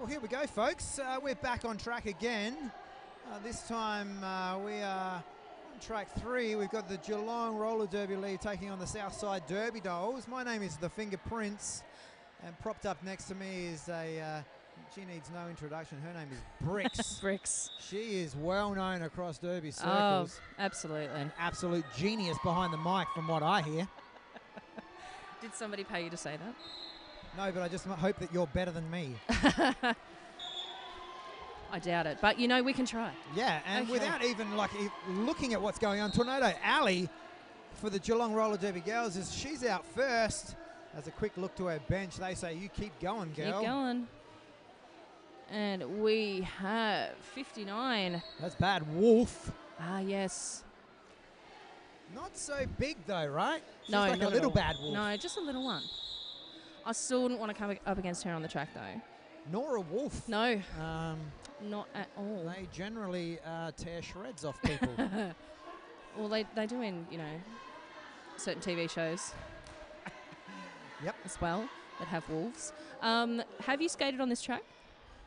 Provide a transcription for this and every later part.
here we go, folks. We're back on track again. This time we are on track 3. We've got the Geelong Roller Derby League taking on the Southside Derby Dolls. My name is The Fingerprints, and propped up next to me is a... she needs no introduction. Her name is Bricks. Bricks. She is well known across Derby circles. Oh, absolutely. An absolute genius behind the mic, from what I hear. Did somebody pay you to say that? No, but I just hope that you're better than me. I doubt it, but you know, we can try. Yeah, and Okay. without even looking at what's going on, Tornado Alley for the Geelong Roller Derby girls she's out first. As a quick look to her bench, they say, "You keep going, girl." Keep going. And we have 59. That's Bad Wolf. Ah, yes. Not so big though, right? She's No, like not a little at all. Bad Wolf. No, just a little one. I still wouldn't want to come up against her on the track, though. Nor a wolf. No, not at all. They generally tear shreds off people. Well, they do in, you know, certain TV shows. Yep. As well, that have wolves. Have you skated on this track?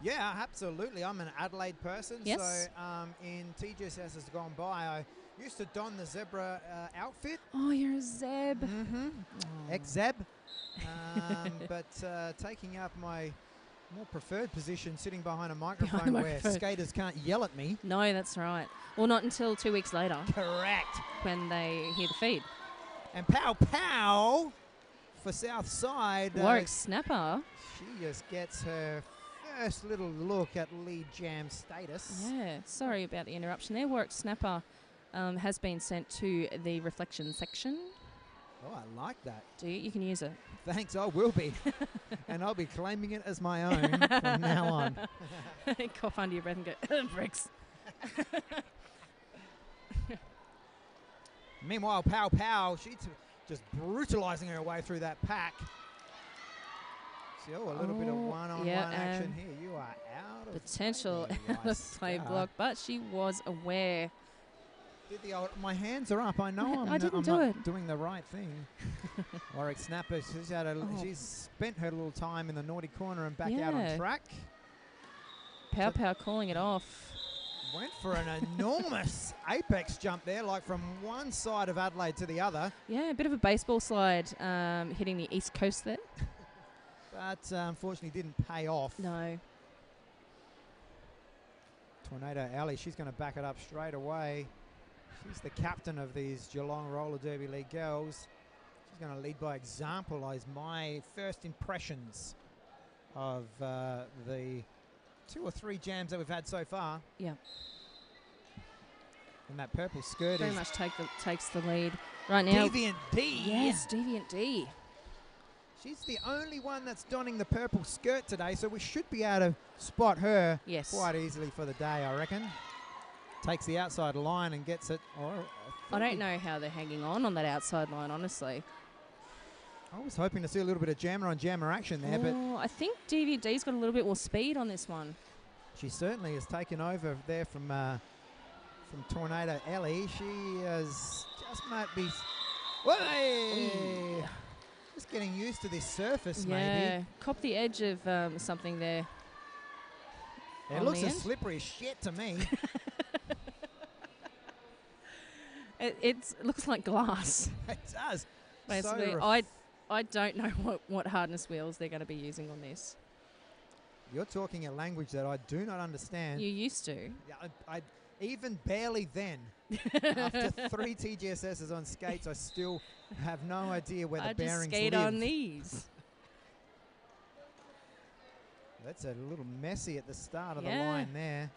Yeah, absolutely. I'm an Adelaide person. Yes. So in TGSS has gone by, I used to don the zebra outfit. Oh, you're a zeb. Mm-hmm. Oh. Ex-zeb. But taking up my more preferred position, sitting behind a microphone where skaters can't yell at me. No, that's right. Well, not until 2 weeks later. Correct. When they hear the feed. And pow pow for Southside. Warwick Snapper. She just gets her first little look at lead jam status. Yeah, sorry about the interruption there. Warwick Snapper has been sent to the reflection section. Oh, I like that. Do you? You can use it. Thanks, I will be. And I'll be claiming it as my own from now on. Cough under your breath and go, Bricks. Meanwhile, pow pow, she's just brutalising her way through that pack. See, a little bit of one-on-one action here. You are out of potential play, out of play block, but she was aware. Did the old, my hands are up. I know I'm not doing the right thing. Warwick Snapper, she's spent her little time in the naughty corner and back out on track. Pow calling it off. Went for an enormous apex jump there, like from one side of Adelaide to the other. Yeah, a bit of a baseball slide hitting the east coast there. But unfortunately didn't pay off. No. Tornado Alley, she's going to back it up straight away. She's the captain of these Geelong Roller Derby League girls. She's going to lead by example as my first impressions of the 2 or 3 jams that we've had so far. Yeah. And that purple skirt very much takes the lead right now. Deviant D. Yes, Deviant D. She's the only one that's donning the purple skirt today, so we should be able to spot her quite easily for the day, I reckon. Takes the outside line and gets it. I don't know how they're hanging on that outside line, honestly. I was hoping to see a little bit of jammer action there, but I think Deviant D's got a little bit more speed on this one. She certainly has taken over there from Tornado Ellie. She just might be just getting used to this surface, maybe. Cop the edge of something there. It looks as slippery as shit to me. It looks like glass. It does. Basically, I don't know what hardness wheels they're going to be using on this. You're talking a language that I do not understand. You used to. Yeah, I even barely then. After 3 TGSSs on skates, I still have no idea where the bearings live. I just skate on these. That's a little messy at the start of the line there.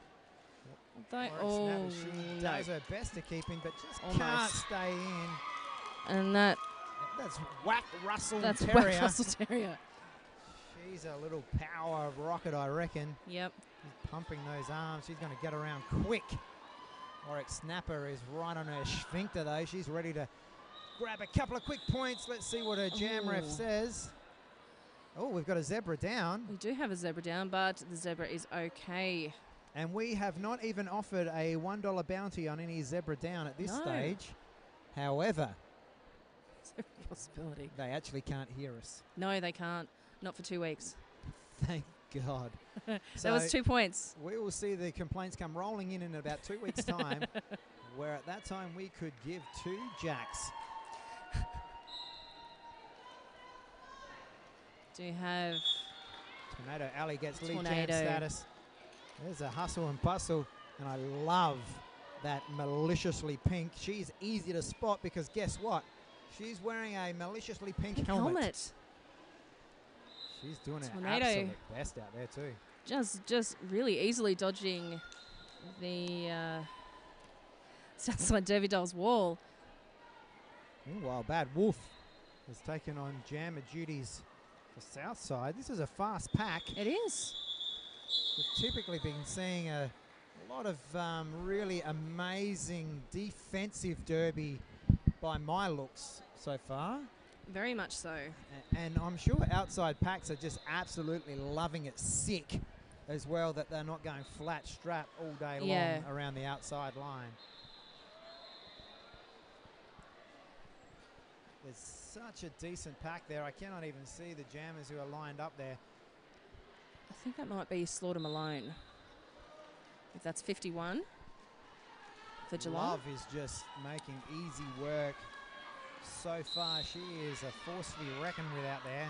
She does her best to keep in, but just can't stay in. And that's Whack Russell Terrier. That's Whack Russell Terrier. She's a little power rocket, I reckon. Yep. She's pumping those arms. She's going to get around quick. Warwick Snapper is right on her sphincter, though. She's ready to grab a couple of quick points. Let's see what her jam ref says. Oh, we've got a zebra down. We do have a zebra down, but the zebra is okay. And we have not even offered a $1 bounty on any zebra down at this stage. However, it's a possibility. They actually can't hear us. No, they can't. Not for 2 weeks. Thank God. That was 2 points. We will see the complaints come rolling in about 2 weeks' time, where at that time we could give 2 jacks. Do have Tornado Alley gets lead jam Tornado. status. There's a hustle and bustle, and I love that maliciously pink. She's easy to spot because guess what? She's wearing a maliciously pink helmet. She's doing her Tornado. absolute best out there too. Just really easily dodging the Southside Derby Dolls wall. Meanwhile, Bad Wolf has taken on jammer duties for Southside. This is a fast pack. It is. We've typically been seeing a lot of really amazing defensive derby by my looks so far. Very much so. And I'm sure outside packs are just absolutely loving it sick as well, that they're not going flat strap all day long around the outside line. There's such a decent pack there. I cannot even see the jammers who are lined up there. I think that might be Slaughter Malone. If that's 51 for Geelong. Love is just making easy work. So far, she is a force to be reckoned with out there.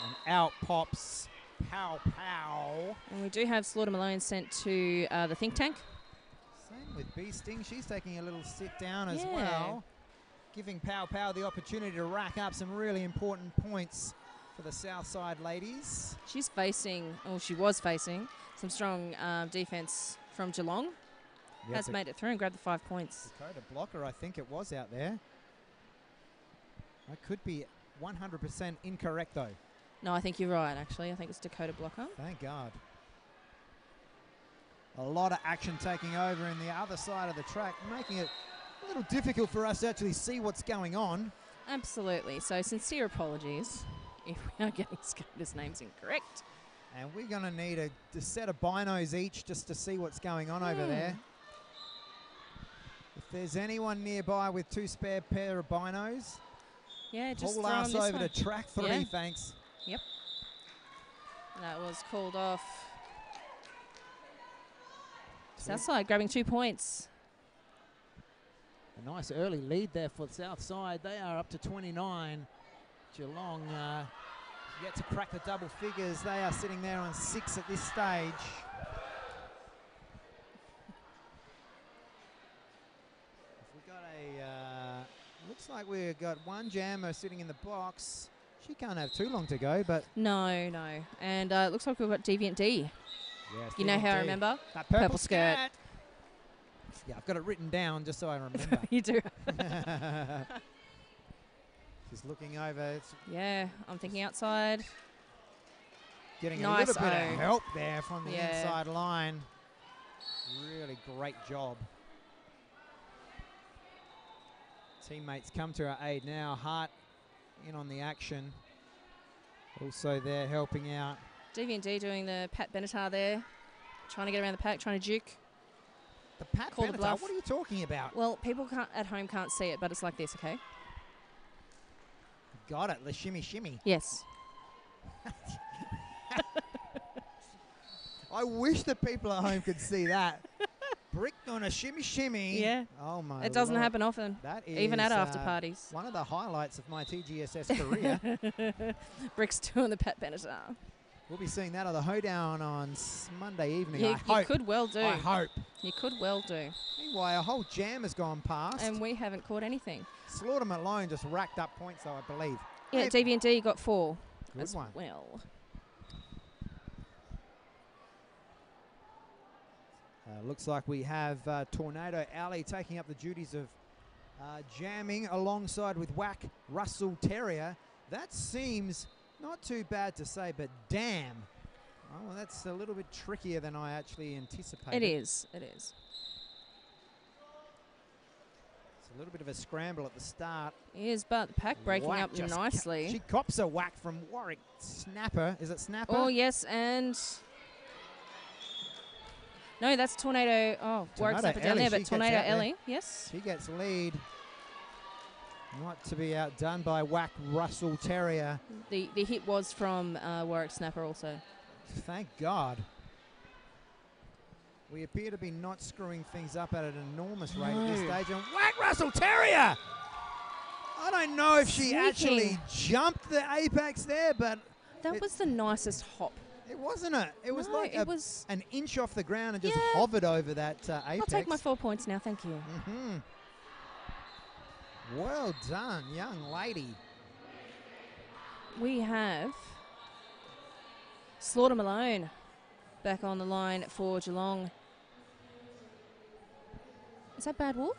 And out pops Pow Pow. And we do have Slaughter Malone sent to the think tank. Same with Bee Sting. She's taking a little sit down as well, giving Pow Pow the opportunity to rack up some really important points for the Southside ladies. She's facing, or she was facing, some strong defence from Geelong. Has made it through and grabbed the 5 points. Dakota Blocker, I think it was out there. I could be 100% incorrect though. No, I think you're right, actually. I think it's Dakota Blocker. Thank God. A lot of action taking over in the other side of the track, making it a little difficult for us to actually see what's going on. Absolutely. So sincere apologies if we are getting skaters' names incorrect. And we're going to need a set of binos each just to see what's going on over there. If there's anyone nearby with 2 spare pair of binos, just pull throw us on this over one. to track 3, thanks. Yep. That was called off. Southside grabbing 2 points. A nice early lead there for Southside. They are up to 29. Geelong yet to crack the double figures. They are sitting there on 6 at this stage. We've got looks like we've got one jammer sitting in the box. She can't have too long to go, but... No. And it looks like we've got Deviant D. Yes, you know how I remember? That purple skirt. Yeah, I've got it written down just so I remember. You do. She's looking over. I'm thinking outside. Getting a little bit of help there from the inside line. Really great job. Teammates come to her aid now. Hart in on the action. Also there helping out. Deviant D doing the Pat Benatar there. Trying to get around the pack, trying to juke. The Pat Call the Benatar? bluff. What are you talking about? Well, people at home can't see it, but it's like this, okay? Got it, the shimmy shimmy. Yes. I wish the people at home could see that. Brick on a shimmy shimmy. Yeah. Oh my It doesn't Lord. happen often. That is even at after parties. One of the highlights of my TGSS career. Brick's doing the Pat Benatar. We'll be seeing that on the hoedown on Monday evening. You could well do. I hope. You could well do. Meanwhile, a whole jam has gone past. And we haven't caught anything. Slaughter Malone just racked up points, though, I believe. Yeah, Deviant D got 4 Good as one. well. Looks like we have Tornado Alley taking up the duties of jamming alongside with Whack Russell Terrier. That seems not too bad to say, but damn. Oh, well, that's a little bit trickier than I actually anticipated. It is. It is. It's a little bit of a scramble at the start. It is, but the pack breaking Whack up just nicely. She cops a whack from Warwick Snapper. Is it Snapper? Oh, yes, and... No, that's Tornado. Oh, Warwick Snapper down there, but Tornado Ellie. Yes. She gets lead. Not to be outdone by Whack Russell Terrier. The hit was from Warwick Snapper also. Thank God. We appear to be not screwing things up at an enormous rate at this stage. And Whack Russell Terrier! I don't know if she actually jumped the apex there, but... That was the nicest hop. It wasn't it? It was like an inch off the ground and just hovered over that apex. I'll take my 4 points now, thank you. Well done, young lady. We have Slaughter Malone back on the line for Geelong. Is that Bad Wolf?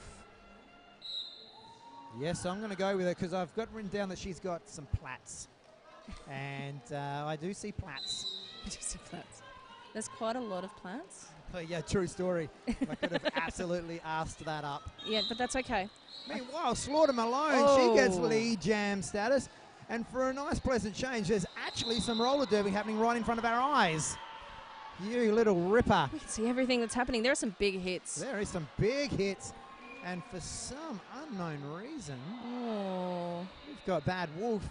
Yes, I'm going to go with it because I've got written down that she's got some plats. And I do see plats. You do see plats. There's quite a lot of plats. Oh, yeah, true story. I could have absolutely asked that up. Yeah, but that's okay. Meanwhile, Slaughter Malone, she gets lead jam status. And for a nice, pleasant change, there's actually some roller derby happening right in front of our eyes. You little ripper. We can see everything that's happening. There are some big hits. There is some big hits. And for some unknown reason, we've got Bad Wolf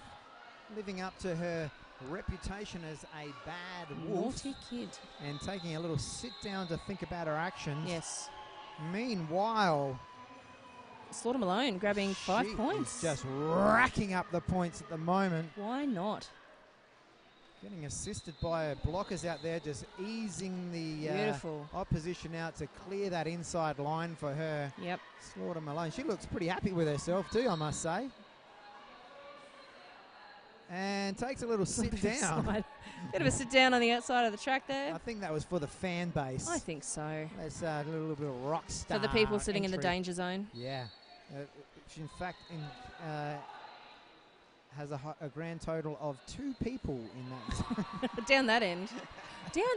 living up to her reputation as a bad wolf. Naughty kid. And taking a little sit down to think about her actions. Yes. Meanwhile, Slaughter Malone grabbing 5 points. Is just racking up the points at the moment. Why not? Getting assisted by her blockers out there, just easing the opposition out to clear that inside line for her. Yep. Slaughter Malone. She looks pretty happy with herself too, I must say. And takes a little sit down. Bit of a sit down on the outside of the track there. I think that was for the fan base. I think so. That's a little bit of rock star for the people sitting in the danger zone. Yeah. She in fact has a grand total of 2 people in that. Down that end.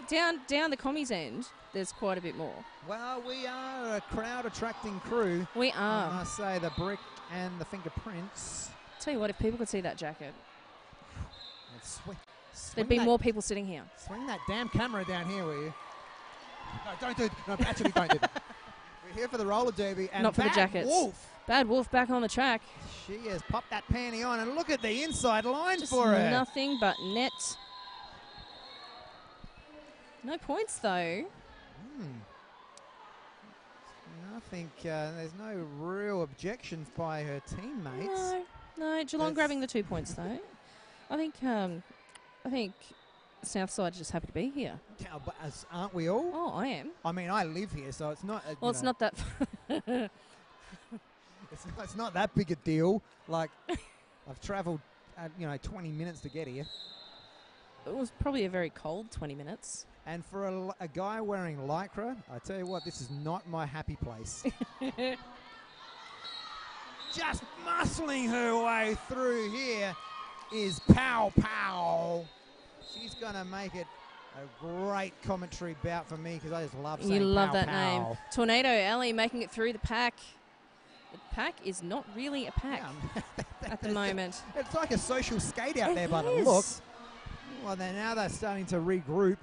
down the commies end, there's quite a bit more. Well, we are a crowd-attracting crew. We are. I must say, the brick and the fingerprints. Tell you what, if people could see that jacket, there'd be more people sitting here. Swing that damn camera down here, will you? No, don't do it. No, actually, don't do that. We're here for the roller derby. And not for the jackets. Bad Wolf back on the track. She has popped that panty on, and look at the inside line just for her. Nothing but net. No points, though. Nothing. There's no real objections by her teammates. No. Geelong grabbing the 2 points, though. I think Southside just happy to be here. Yeah, but aren't we all? Oh, I am. I mean, I live here, so it's not. Well, it's not that. It's not that big a deal. Like, I've travelled, 20 minutes to get here. It was probably a very cold 20 minutes. And for a guy wearing Lycra, I tell you what, this is not my happy place. Just muscling her way through here is Pow Pow. She's going to make it a great commentary bout for me because I just love saying You love Pow that Pow. name. Tornado Alley making it through the pack. The pack is not really a pack at the moment. It's like a social skate out there by the looks. Well, now they're starting to regroup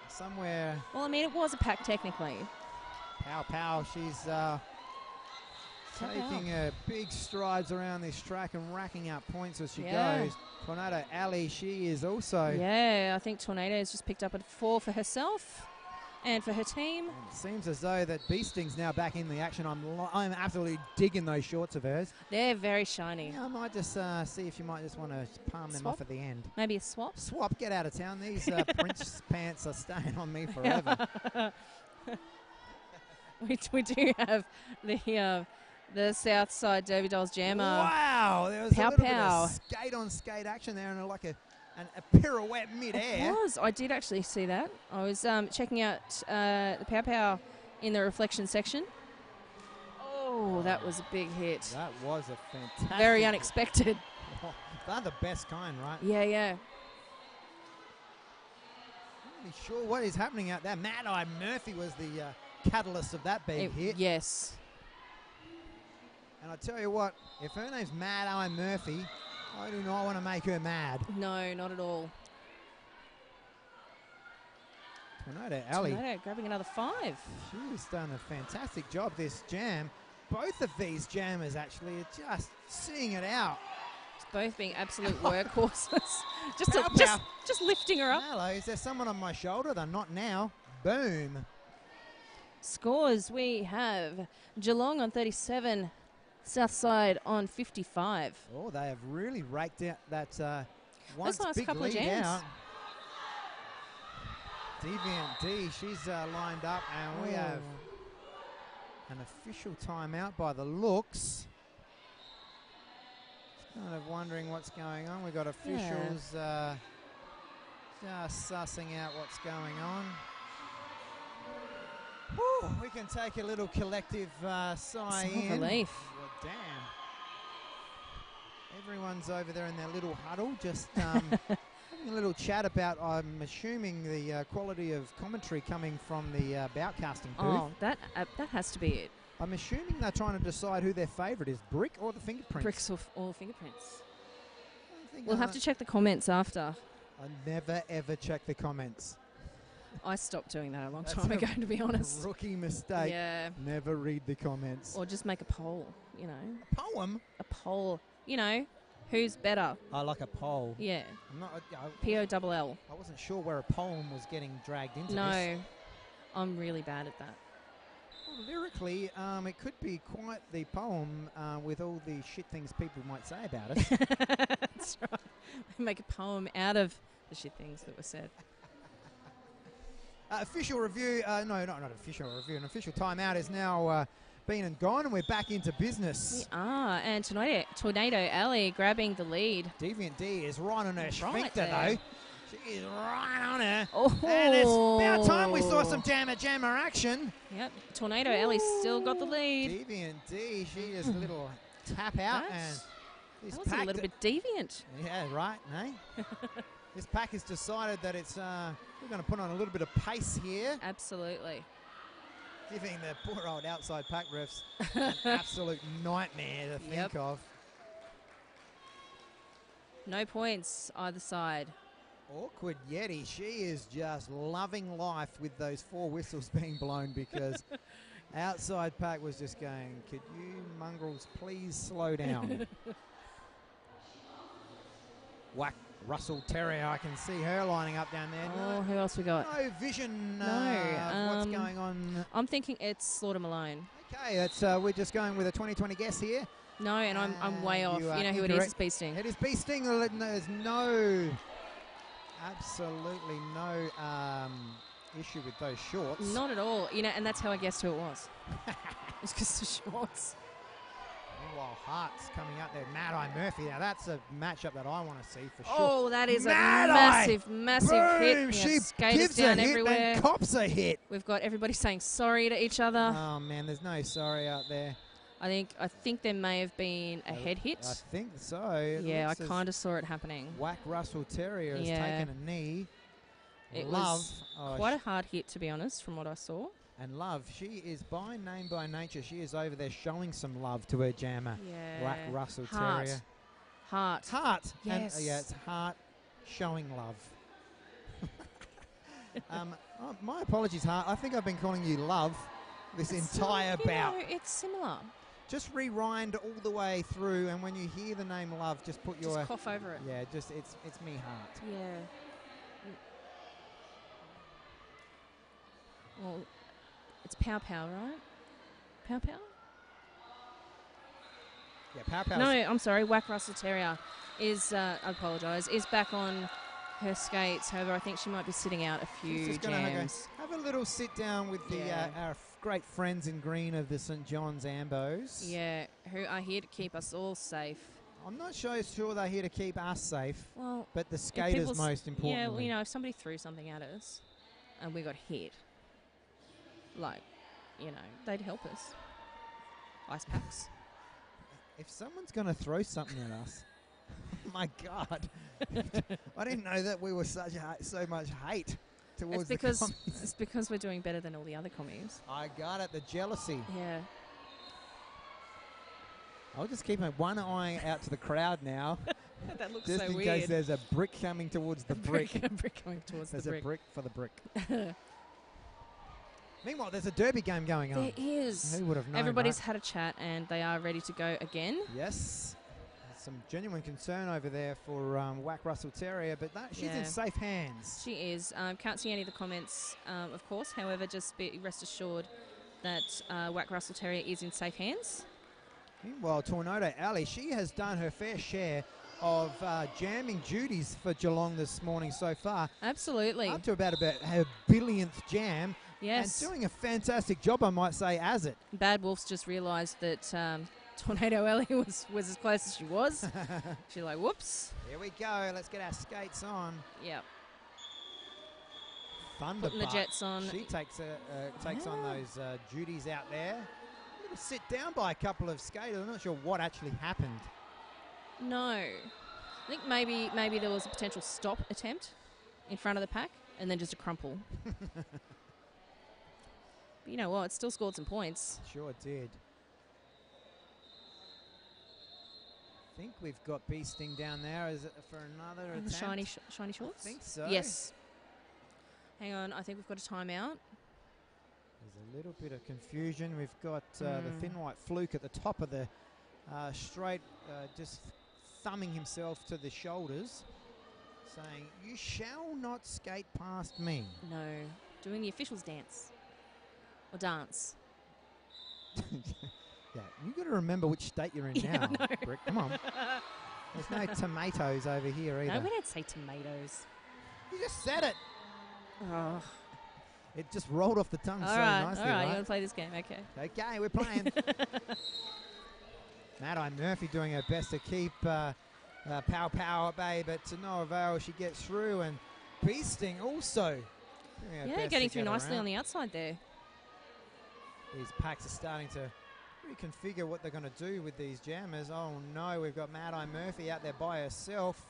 somewhere. Well, I mean, it was a pack technically. Pow Pow, she's taking her big strides around this track and racking up points as she goes. Tornado Alley, she is also. Yeah, I think Tornado has just picked up a 4 for herself and for her team. And it seems as though that Beasting's now back in the action. I'm absolutely digging those shorts of hers. They're very shiny. Yeah, I might just see if you might just want to palm them off at the end. Maybe a swap? Swap, get out of town. These Prince pants are staying on me forever. We do have the Southside Derby Dolls Jammer. Wow, there was Pow a little Pow. bit of skate-on-skate action there and like a pirouette mid-air. It was. I did actually see that. I was checking out the Pow Pow in the reflection section. Oh, that was a big hit. That was a fantastic. Very unexpected. They're the best kind, right? Yeah. Not really sure what is happening out there. Mad Eye Murphy was the catalyst of that big hit. Yes. And I tell you what, if her name's Mad Eye Murphy, I do not want to make her mad. No, not at all. Tornado Alley. Tornado grabbing another 5. She's done a fantastic job this jam. both of these jammers actually are just seeing it out. Both being absolute workhorses. Pow, pow. just lifting her up. Hello, is there someone on my shoulder? They're not now. Boom. Scores, we have Geelong on 37, Southside on 55. Oh, they have really raked out that once last big couple of lead jams. out. Deviant D, she's lined up, and we have an official timeout by the looks. Kind of wondering what's going on. We've got officials just sussing out what's going on. Whew, we can take a little collective sigh in. Relief. Well, damn. Everyone's over there in their little huddle, just having a little chat about, I'm assuming, the quality of commentary coming from the Boutcasting booth. Oh, that has to be it. I'm assuming they're trying to decide who their favourite is, Brick or the Fingerprints. Bricks or fingerprints. I think We'll have to check the comments after. I never, ever check the comments. I stopped doing that a long That's time a ago, to be honest. Rookie mistake. Yeah. Never read the comments. Or just make a poll, you know. Poem? A poll, you know, who's better? I like a poll. Yeah. I'm not, P-O-double-L. I wasn't sure where a poem was getting dragged into this. No, I'm really bad at that. Well, lyrically, it could be quite the poem with all the shit things people might say about it. That's right. Make a poem out of the shit things that were said. Official review, no, not official review, an official timeout is now been and gone, and we're back into business. We are, and Tornado Alley grabbing the lead. Deviant D is right on her Right sphincter, there. though. She is right on her. Oh. And it's about time we saw some jammer action. Yep, Tornado Alley still got the lead. Deviant D, she just a little tap out, and this That was a pack little bit deviant. Yeah, right, eh? This pack has decided that it's we're going to put on a little bit of pace here, Absolutely. giving the poor old outside pack refs an absolute nightmare to think of. No points either side. Awkward Yeti, she is just loving life with those 4 whistles being blown, because outside pack was just going, could you mongrels please slow down? Whack Russell Terrier, I can see her lining up down there. Oh, who else we got? No vision of what's going on. I'm thinking it's Slaughter Malone. Okay, that's we're just going with a 2020 guess here. No, and I'm way off. You know who it is? It's Bee Sting. It is Bee Sting. There's absolutely no issue with those shorts. Not at all. You know, and that's how I guessed who it was. It's because the shorts. Meanwhile, Hart's coming out there. Mad Eye Murphy. Now that's a matchup that I want to see for sure. Oh, that is Mad a massive Boom! hit. She skaters gives down a hit everywhere. and cops a hit. We've got everybody saying sorry to each other. Oh man, there's no sorry out there. I think there may have been a head hit. I think so. It Yeah, I looks as kind of saw it happening. Whack Russell Terrier has taken a knee. It Love. was quite a hard hit, to be honest, from what I saw. And Love, she is by name, by nature, she is over there showing some love to her jammer. Yeah. Whack Russell Heart. Terrier. Heart. Heart. Yes. And, yeah, it's Heart showing love. My apologies, Heart. I think I've been calling you Love this entire bout. No, it's similar. Just rewind all the way through, and when you hear the name Love, just put your... Just cough over it. Yeah, just it's me, Heart. Yeah. Well, it's Pow Pow, right? Pow Pow? Yeah, Pow Pow. No, I'm sorry. Whack Russell Terrier is, I apologise, is back on her skates. However, I think she might be sitting out a few jams. Have a little sit down with the our great friends in green of the St. John's Ambos. Yeah, who are here to keep us all safe. I'm not sure they're here to keep us safe, Well, but the skaters most importantly. Yeah, well, you know, if somebody threw something at us and we got hit, like, you know, they'd help us. Ice packs. If someone's going to throw something at us, my God, I didn't know that we were so much hate towards the commies. It's because we're doing better than all the other commies. I got it, the jealousy. Yeah. I'll just keep one eye out to the crowd now. That looks just so in weird. case there's a brick coming towards the brick. A brick coming towards There's the brick. a brick for the brick. Meanwhile, there's a derby game going on. There is. Who would have known? Everybody's Right? had a chat and they are ready to go again. Yes. There's some genuine concern over there for Whack Russell Terrier, but she's in safe hands. She is. Can't see any of the comments, of course. However, just rest assured that Whack Russell Terrier is in safe hands. Meanwhile, Tornado Alley, she has done her fair share of jamming duties for Geelong this morning so far. Absolutely. Up to about her billionth jam. Yes. And doing a fantastic job, I might say, as it. Bad Wolves just realised that Tornado Alley was as close as she was. She's like, whoops. Here we go. Let's get our skates on. Yep. Thunderbutt. Putting the jets on. She takes on those duties out there. A little sit down by a couple of skaters. I'm not sure what actually happened. No. I think maybe there was a potential stop attempt in front of the pack and then just a crumple. But you know what? It still scored some points. Sure did. I think we've got Bee Sting down there. Is it for another attempt? Shiny shorts? I think so. Yes. Hang on. I think we've got a timeout. There's a little bit of confusion. We've got the Thin White Fluke at the top of the straight, just thumbing himself to the shoulders, saying, "You shall not skate past me." No. Doing the officials' dance. Or dance. Yeah, you got to remember which state you're in now, Brick. Come on. There's no tomatoes over here either. No, we don't say tomatoes. You just said it. Oh. It just rolled off the tongue All so right, nicely. all right, you want to play this game? Okay. Okay, we're playing. Mad-Eye Murphy doing her best to keep Pow at bay, but to no avail. She gets through, and Bee Sting also doing her best getting to through get nicely around. on the outside there. These packs are starting to reconfigure what they're going to do with these jammers. Oh no, we've got Mad-Eye Murphy out there by herself.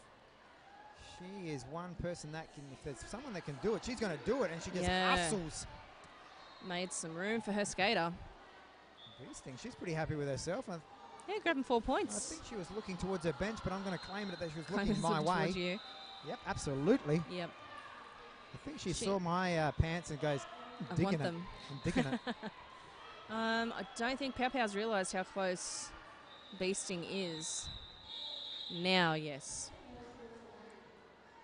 She is one person that can, if there's someone that can do it, she's going to do it, and she just hustles. Made some room for her skater. Bee Sting, she's pretty happy with herself. Yeah, grabbing 4 points. I think she was looking towards her bench, but I'm going to claim it that she was Kind looking of my way. towards you. Yep, absolutely. Yep. I think she saw my pants and goes, I digging want it. them. I'm digging it. I don't think Pow Pow's realised how close Bee Sting is. Now, yes.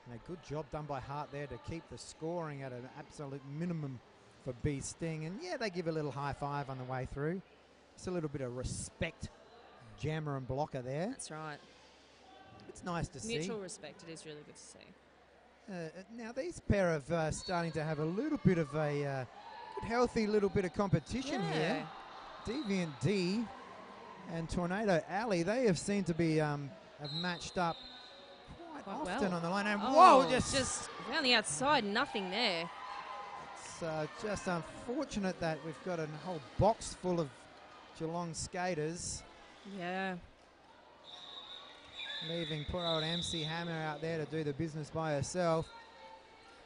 And a good job done by Hart there to keep the scoring at an absolute minimum for Bee Sting. And yeah, they give a little high five on the way through. Just a little bit of respect, jammer and blocker there. That's right. It's nice to see. Mutual respect. It is really good to see. Now these pair of starting to have a little bit of a good, healthy little bit of competition here. Deviant D and Tornado Alley, they have seemed to be have matched up quite often on the line. And whoa, just around the outside, nothing there. It's just unfortunate that we've got a whole box full of Geelong skaters. Yeah. Leaving poor old MC Hammer out there to do the business by herself.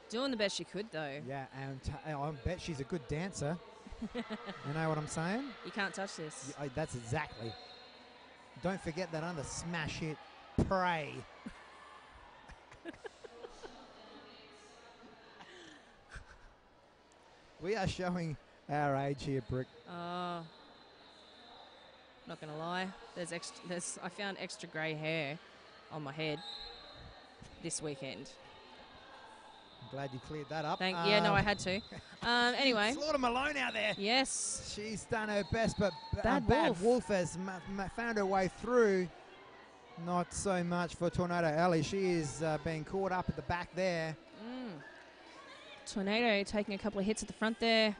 Doing the best she could, though. Yeah, and I bet she's a good dancer. You know what I'm saying? You can't touch this. Yeah, that's exactly. Don't forget that under smash hit, Pray. We are showing our age here, Brick. Oh. Not going to lie. I found extra grey hair on my head this weekend. I'm glad you cleared that up. Yeah, no, I had to. Anyway. Slaughter Malone out there. Yes. She's done her best, but Bad Wolf has found her way through. Not so much for Tornado Alley. She is being caught up at the back there. Tornado taking a couple of hits at the front there.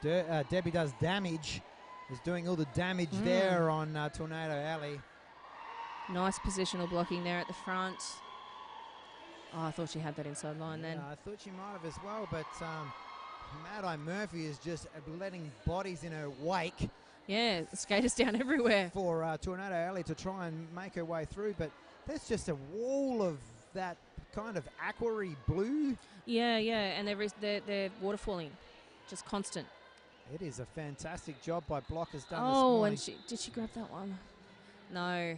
Debbie does damage. Is doing all the damage there on Tornado Alley. Nice positional blocking there at the front. Oh, I thought she had that inside line then. I thought she might have as well, but Mad-Eye Murphy is just letting bodies in her wake. Yeah, the skaters down everywhere. For Tornado Alley to try and make her way through, but there's just a wall of that kind of aquary blue. Yeah, and they're waterfalling, just constant. It is a fantastic job by Blockers done this morning. And did she grab that one? No.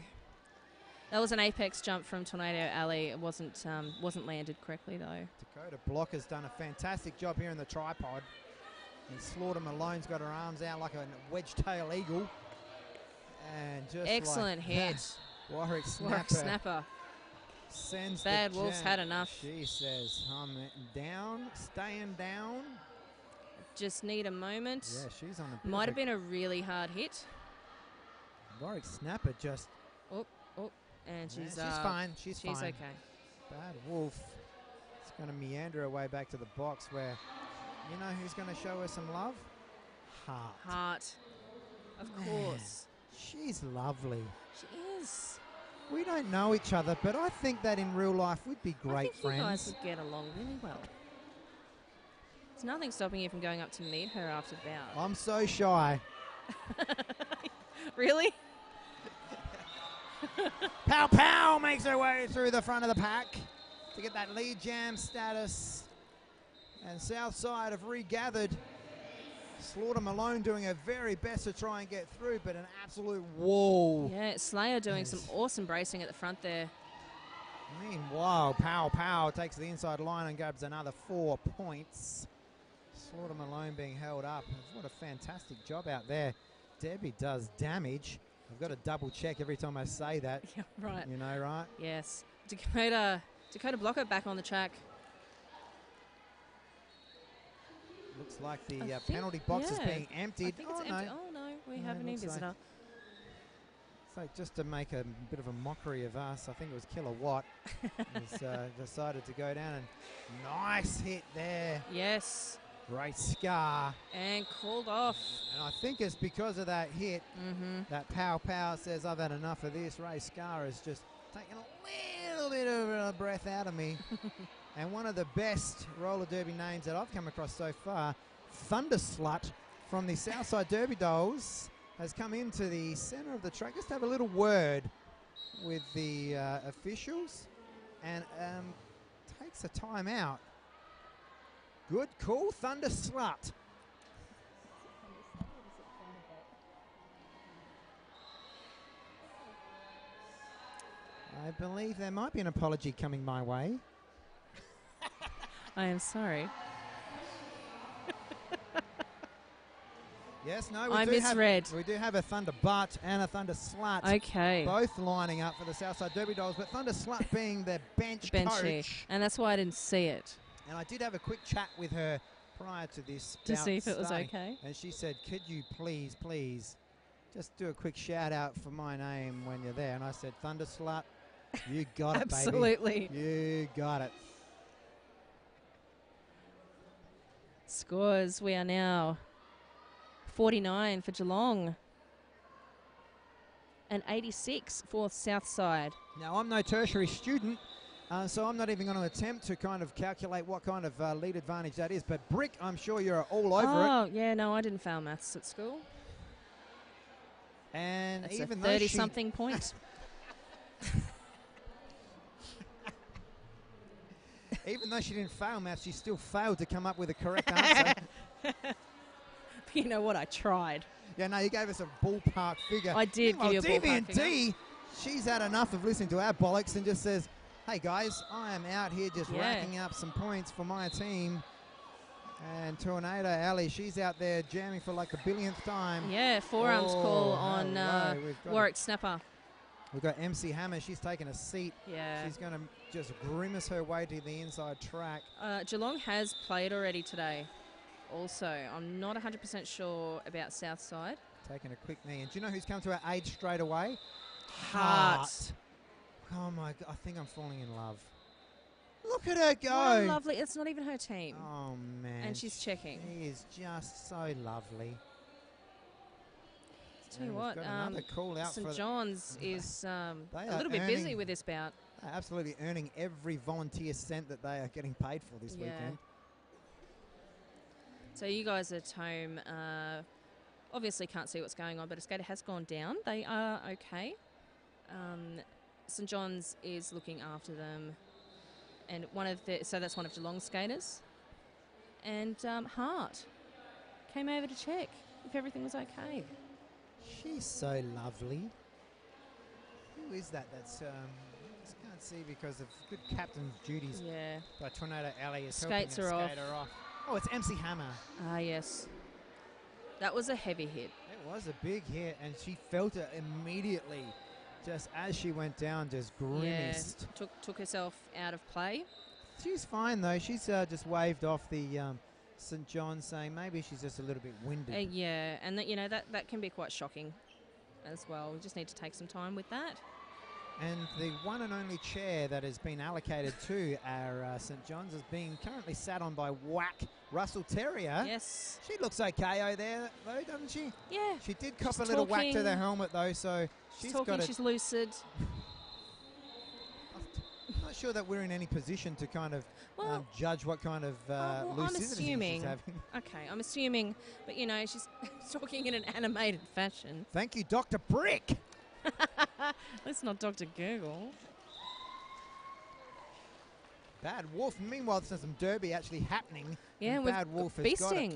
That was an apex jump from Tornado Alley. It wasn't landed correctly though. Dakota Blockers done a fantastic job here in the tripod. And Slaughter Malone's got her arms out like a wedge-tail eagle. And just excellent like hit. That, Warwick Snapper sends Bad the Wolves gem. had enough. She says, I'm down, staying down. Just need a moment. Yeah, she's on a Might have been a really hard hit. Warwick Snapper just... Oh, and she's fine. She's fine. okay. Bad Wolf is going to meander her way back to the box where, you know who's going to show her some love? Heart. Of Man, course. She's lovely. She is. We don't know each other, but I think that in real life we'd be great I think friends. You guys would get along really well. There's nothing stopping you from going up to meet her after the bout. I'm so shy. Really? Pow Pow makes her way through the front of the pack to get that lead jam status. And Southside have regathered. Slaughter Malone doing her very best to try and get through, but an absolute wall. Yeah, Slayer doing some awesome bracing at the front there. Meanwhile, Pow Pow takes the inside line and grabs another 4 points. Slaughter Malone being held up. What a fantastic job out there. Debbie does damage. I've got to double check every time I say that. Yeah, right. You know, right? Yes. Dakota Blocker back on the track. Looks like the penalty box is being emptied. I think it's empty. Oh, no, we have a new visitor. So just to make a bit of a mockery of us, I think it was Kilowatt, has decided to go down and nice hit there. Yes. Great scar. And called off. And I think it's because of that hit that Pow Pow says, I've had enough of this. Ray Scar has just taken a little bit of breath out of me. And one of the best roller derby names that I've come across so far, Thunder Slut from the Southside Derby Dolls, has come into the centre of the track just to have a little word with the officials and takes a time out. Good call, Thunder Slut. I believe there might be an apology coming my way. I am sorry. Yes, no, I misread. We do have a Thunder Butt and a Thunder Slut. Okay. Both lining up for the Southside Derby Dolls, but Thunder Slut being their bench coach. And that's why I didn't see it. And I did have a quick chat with her prior to this to see if it was okay. And she said, could you please just do a quick shout out for my name when you're there? And I said, Thunder Slut, you got it, baby. Absolutely. You got it. Scores, we are now 49 for Geelong and 86 for Southside. Now, I'm no tertiary student, so I'm not even going to attempt to kind of calculate what kind of lead advantage that is. But Brick, I'm sure you're all over it. Oh, yeah, no, I didn't fail maths at school. And that's even a 30-something point. Even though she didn't fail maths, she still failed to come up with a correct answer. You know what? I tried. Yeah, no, you gave us a ballpark figure. I did give you a ballpark figure. DB&D, she's had enough of listening to our bollocks and just says, hey, guys, I am out here just racking up some points for my team. And Tornado Alley, she's out there jamming for like a billionth time. Yeah, forearms call on Warwick Snapper. We've got MC Hammer. She's taken a seat. Yeah. She's going to just grimace her way to the inside track. Geelong has played already today. Also, I'm not 100% sure about Southside. Taking a quick knee. And do you know who's come to our aid straight away? Heart. Oh, my God. I think I'm falling in love. Look at her go. What a lovely. It's not even her team. Oh, man. And she's checking. She is just so lovely. Tell you what, call out St John's is a little bit busy with this bout. They're absolutely earning every volunteer cent that they are getting paid for this weekend. So you guys at home obviously can't see what's going on, but a skater has gone down. They are okay. St John's is looking after them, and so that's one of Geelong's skaters. And Hart came over to check if everything was okay. She's so lovely. Who is that? That's just can't see because of good captain's duties. Yeah. By Tornado Alley is Skates helping are a skater off. Oh, it's MC Hammer. Ah, yes. That was a heavy hit. It was a big hit, and she felt it immediately. Just as she went down, just grimaced. Yeah, took herself out of play. She's fine, though. She's just waved off the St. John's, saying maybe she's just a little bit winded. Yeah, and that can be quite shocking as well. We just need to take some time with that. And the one and only chair that has been allocated to our St. John's is being currently sat on by Whack Russell Terrier. Yes. She looks okay there, though, doesn't she? Yeah. She did cop a little whack to the helmet, though, so she's got she's lucid. I'm not sure that we're in any position to kind of judge what kind of lucidity she's having. Okay, I'm assuming, but she's talking in an animated fashion. Thank you, Dr. Brick. Let's not Dr. Google. Bad Wolf. Meanwhile, there's some derby actually happening. Yeah, with Bad Wolf has got it.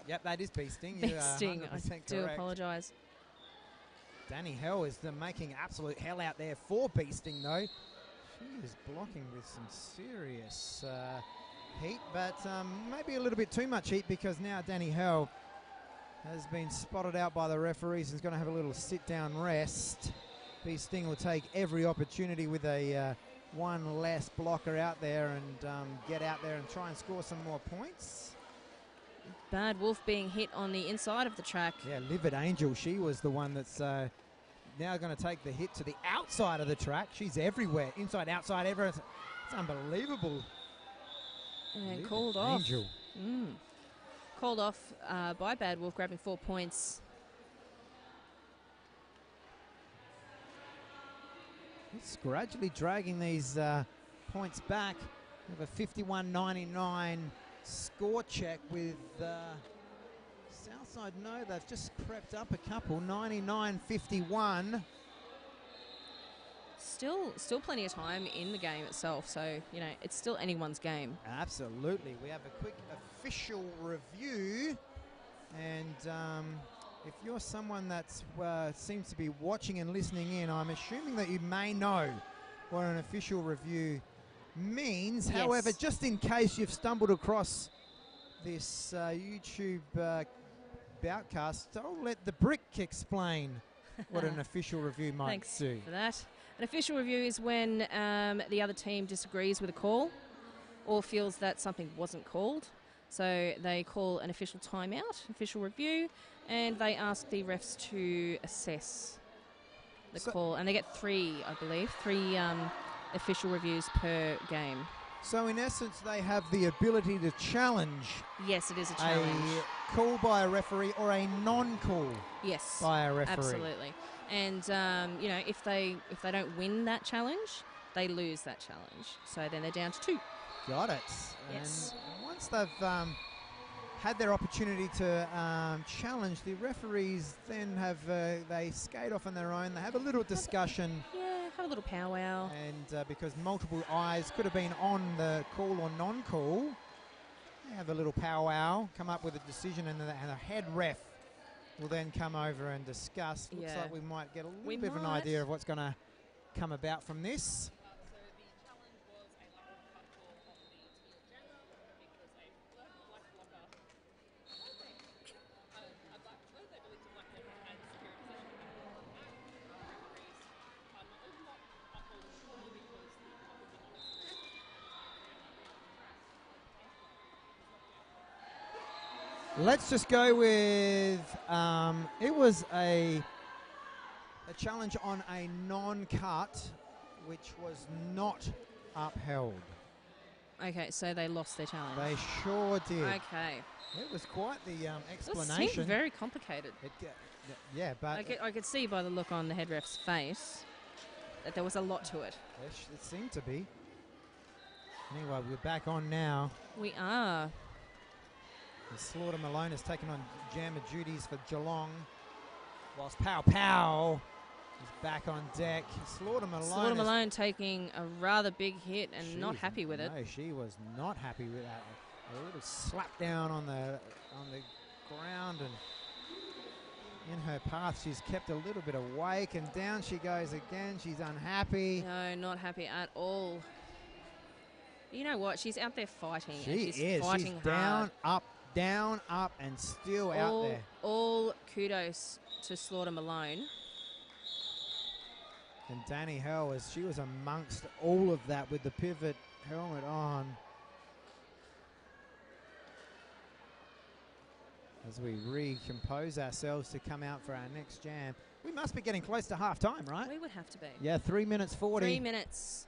Yep, that is beasting. Beasting. You are 100% I do correct. apologise. Danny Hell is making absolute hell out there for beasting, though. She is blocking with some serious heat, but maybe a little bit too much heat, because now Danny Hell has been spotted out by the referees and is going to have a little sit-down rest. Beasting will take every opportunity with a one less blocker out there and get out there and try and score some more points. Bad Wolf being hit on the inside of the track. Yeah, Livid Angel, she was the one that's now going to take the hit to the outside of the track. She's everywhere, inside, outside, everywhere. It's unbelievable. And Livid called off. Angel. Called off by Bad Wolf, grabbing 4 points. It's gradually dragging these points back. We have a 51.99 score check with Southside. No, they've just crept up a couple. 99.51. Still plenty of time in the game itself, so it's still anyone's game. Absolutely. We have a quick official review, and if you're someone that seems to be watching and listening in, I'm assuming that you may know what an official review means. Yes. However, just in case you've stumbled across this YouTube boutcast, I'll let the Brick explain what an official review might Thanks do. for that. An official review is when the other team disagrees with a call or feels that something wasn't called. So they call an official timeout, official review, and they ask the refs to assess the call. And they get three official reviews per game. So in essence, they have the ability to challenge. Yes, it is a challenge. A call by a referee or a non-call. Yes, by a referee. Absolutely. And if they don't win that challenge, they lose that challenge. So then they're down to 2. Got it. Yes. And once they've had their opportunity to challenge, the referees then they skate off on their own. They have a little discussion. Yeah, have a little powwow. And because multiple eyes could have been on the call or non-call, they have a little powwow, come up with a decision, and the head ref will then come over and discuss. Looks like we might get a little bit of an idea of what's going to come about from this. Let's just go with, it was a challenge on a non-cut, which was not upheld. Okay, so they lost their challenge. They sure did. Okay. It was quite the explanation. It seemed very complicated. Yeah, but... I could see by the look on the head ref's face that there was a lot to it. It seemed to be. Anyway, we're back on now. We are. Slaughter Malone has taken on jammer duties for Geelong, whilst Pow Pow is back on deck. Slaughter Malone taking a rather big hit and not happy with it. No, she was not happy with that. A little slap down on the ground, and in her path she's kept a little bit awake, and down she goes again. She's unhappy. No, not happy at all. You know what? She's out there fighting. She she's is. Fighting she's down, hard. up, down, up, and still out there. All kudos to Slaughter Malone. And Danny Hell, as she was amongst all of that with the pivot helmet on. As we recompose ourselves to come out for our next jam. We must be getting close to half time, right? We would have to be. Yeah, 3 minutes 40. 3 minutes.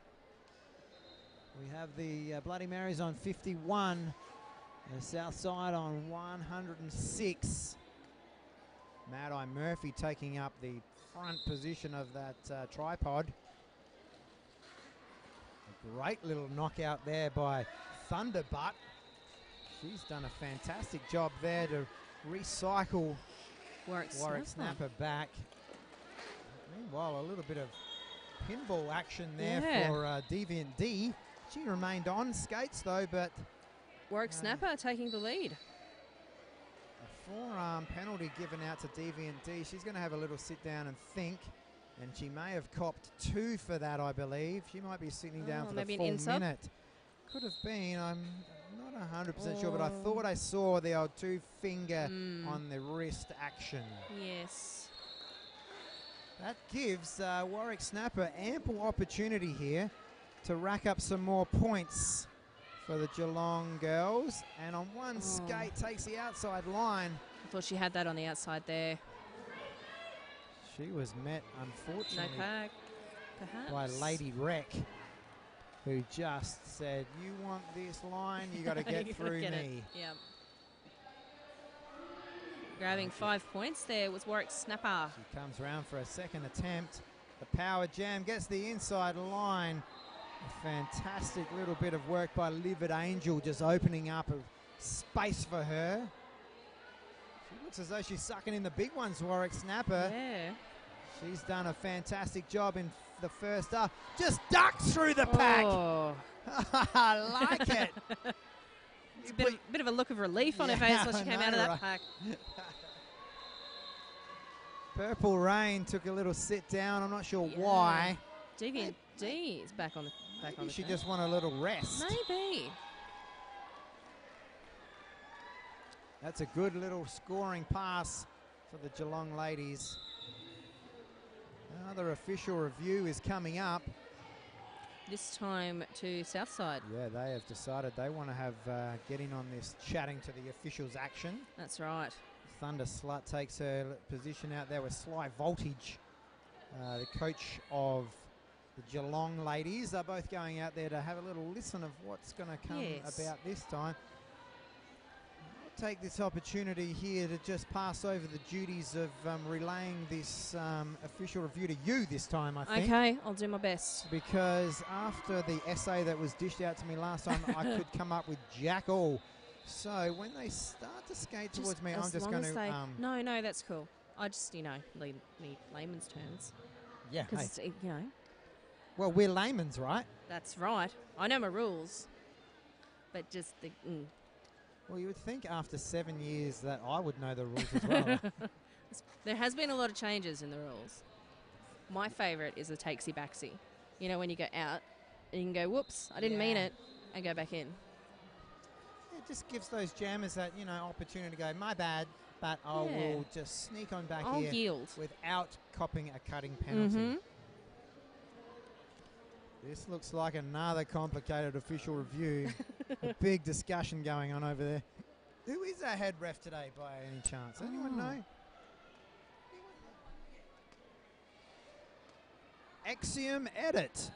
We have the Bloody Marys on 51. The South Side on 106. Mad Eye Murphy taking up the front position of that tripod. A great little knockout there by Thunderbutt. She's done a fantastic job there to recycle Warwick Snapper back. Meanwhile, a little bit of pinball action there for Deviant D. She remained on skates though, but Warwick Snapper taking the lead. A forearm penalty given out to Deviant D. She's going to have a little sit down and think, and she may have copped 2 for that, I believe. She might be sitting down for the full minute. Could have been. I'm not 100% sure, but I thought I saw the old 2-finger on the wrist action. Yes. That gives Warwick Snapper ample opportunity here to rack up some more points for the Geelong girls. And on one skate takes the outside line. I thought she had that on the outside there. She was met, unfortunately, no pack, perhaps, by Lady Wreck, who just said, you want this line, you got to get through me. Yeah. Grabbing 5 points there was Warwick Snapper. She comes round for a second attempt. The power jam gets the inside line. A fantastic little bit of work by Livid Angel, just opening up a space for her. She looks as though she's sucking in the big ones, Warwick Snapper. Yeah. She's done a fantastic job in the first half. Just ducked through the pack. I like it. It's a bit of a look of relief on her face when she came out of that pack. Purple Rain took a little sit down. I'm not sure why. Deviant D is back on the Maybe she just want a little rest. Maybe. That's a good little scoring pass for the Geelong ladies. Another official review is coming up. This time to Southside. Yeah, they have decided they want to have get in on this chatting to the officials action. That's right. Thunder Slut takes her position out there with Sly Voltage, the coach of the Geelong ladies. Are both going out there to have a little listen of what's going to come about this time. I'll take this opportunity here to just pass over the duties of relaying this official review to you this time, I think. Okay, I'll do my best. Because after the essay that was dished out to me last time, I could come up with jack all. So when they start to skate towards me, I'm just going to... No, that's cool. I just, need layman's terms. Yeah, because, well, we're layman's, right? That's right. I know my rules. But just the... Well, you would think after 7 years that I would know the rules as well. There has been a lot of changes in the rules. My favourite is the takesy-backsy. You know, when you go out and you can go, whoops, I didn't mean it, and go back in. It just gives those jammers that, opportunity to go, my bad, but I will just sneak on back here yield without copping a cutting penalty. This looks like another complicated official review. A big discussion going on over there. Who is our head ref today by any chance? Anyone know? Axiom Edit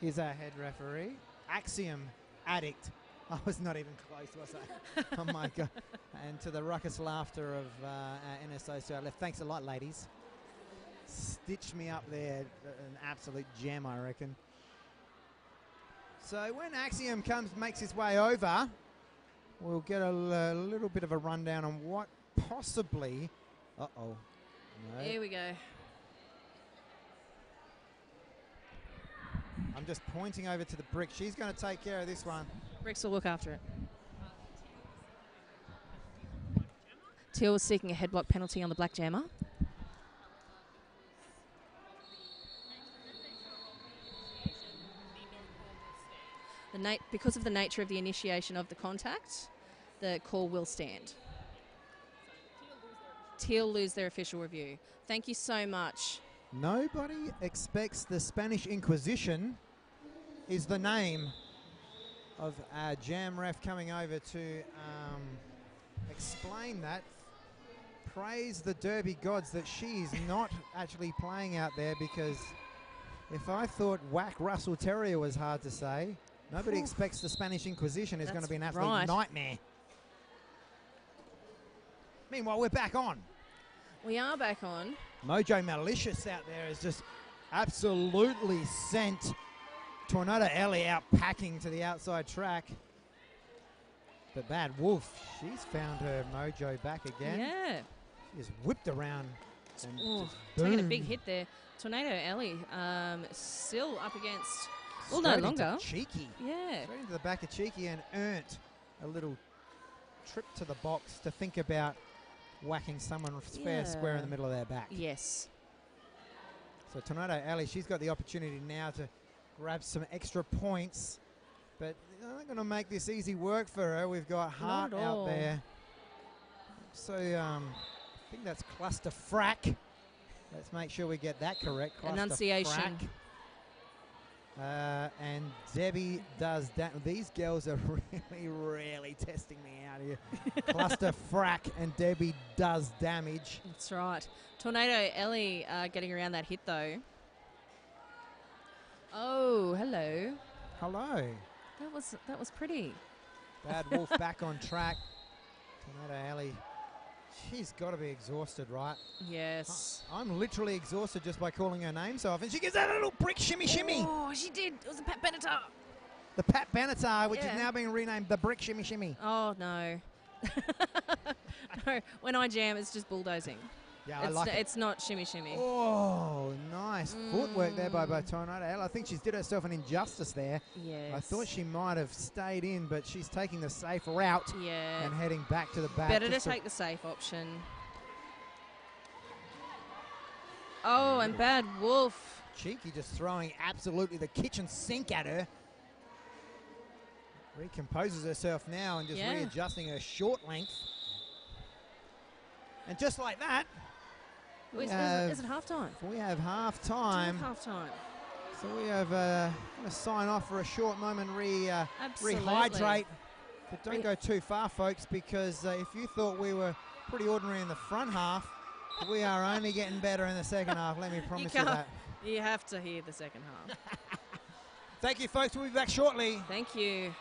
is our head referee. Axiom Addict. I was not even close, was I? Oh my God. And to the ruckus laughter of our NSOs to our left. Thanks a lot, ladies. Stitched me up there. An absolute gem, I reckon. So when Axiom makes his way over, we'll get a little bit of a rundown on what possibly... Uh-oh. No. Here we go. I'm just pointing over to the brick. She's going to take care of this one. Bricks will look after it. Teal was seeking a headblock penalty on the black jammer. Because of the nature of the initiation of the contact, the call will stand. Teal lose their official review. Thank you so much. Nobody expects the Spanish Inquisition is the name of our jam ref coming over to explain that. Praise the Derby gods that she is not actually playing out there, because if I thought whack Russell Terrier was hard to say, nobody expects the Spanish Inquisition is going to be an absolute nightmare. Meanwhile, we're back on. We are back on. Mojo Malicious out there has just absolutely sent Tornado Ellie out packing to the outside track. But Bad Wolf, she's found her mojo back again. Yeah. She just whipped around. And just taking a big hit there. Tornado Ellie still up against... Well, no straight longer. into Cheeky. Yeah. Straight into the back of Cheeky and earned a little trip to the box to think about whacking someone fair square in the middle of their back. Yes. So Tornado Ellie, she's got the opportunity now to grab some extra points, but they're not going to make this easy work for her. We've got Hart out there. So I think that's Cluster Frack. Let's make sure we get that correct. Cluster Enunciation. Frack. And Debbie does that. These girls are really testing me out here. Cluster Frack and Debbie does damage. That's right. Tornado Ellie getting around that hit though. Oh, hello. Hello. That was pretty. Bad Wolf back on track. Tornado Ellie. She's got to be exhausted, right? Yes. I'm literally exhausted just by calling her name so often. She gives that a little brick shimmy shimmy. Oh, she did. It was a Pat Benatar. The Pat Benatar, which is now being renamed the brick shimmy shimmy. Oh, no. No, when I jam, it's just bulldozing. Yeah, I like it. It's not shimmy shimmy. Oh, nice footwork there by Tornado Ellie. I think she's did herself an injustice there. Yes. I thought she might have stayed in, but she's taking the safe route and heading back to the back. Better to take the safe option. Oh, and Bad Wolf. Cheeky just throwing absolutely the kitchen sink at her. Recomposes herself now and just readjusting her short length. And just like that, is it half-time? We have half-time. Half-time. So we have going to sign off for a short moment, rehydrate. But don't go too far, folks, because if you thought we were pretty ordinary in the front half, we are only getting better in the second half. Let me promise you that. You have to hear the second half. Thank you, folks. We'll be back shortly. Thank you.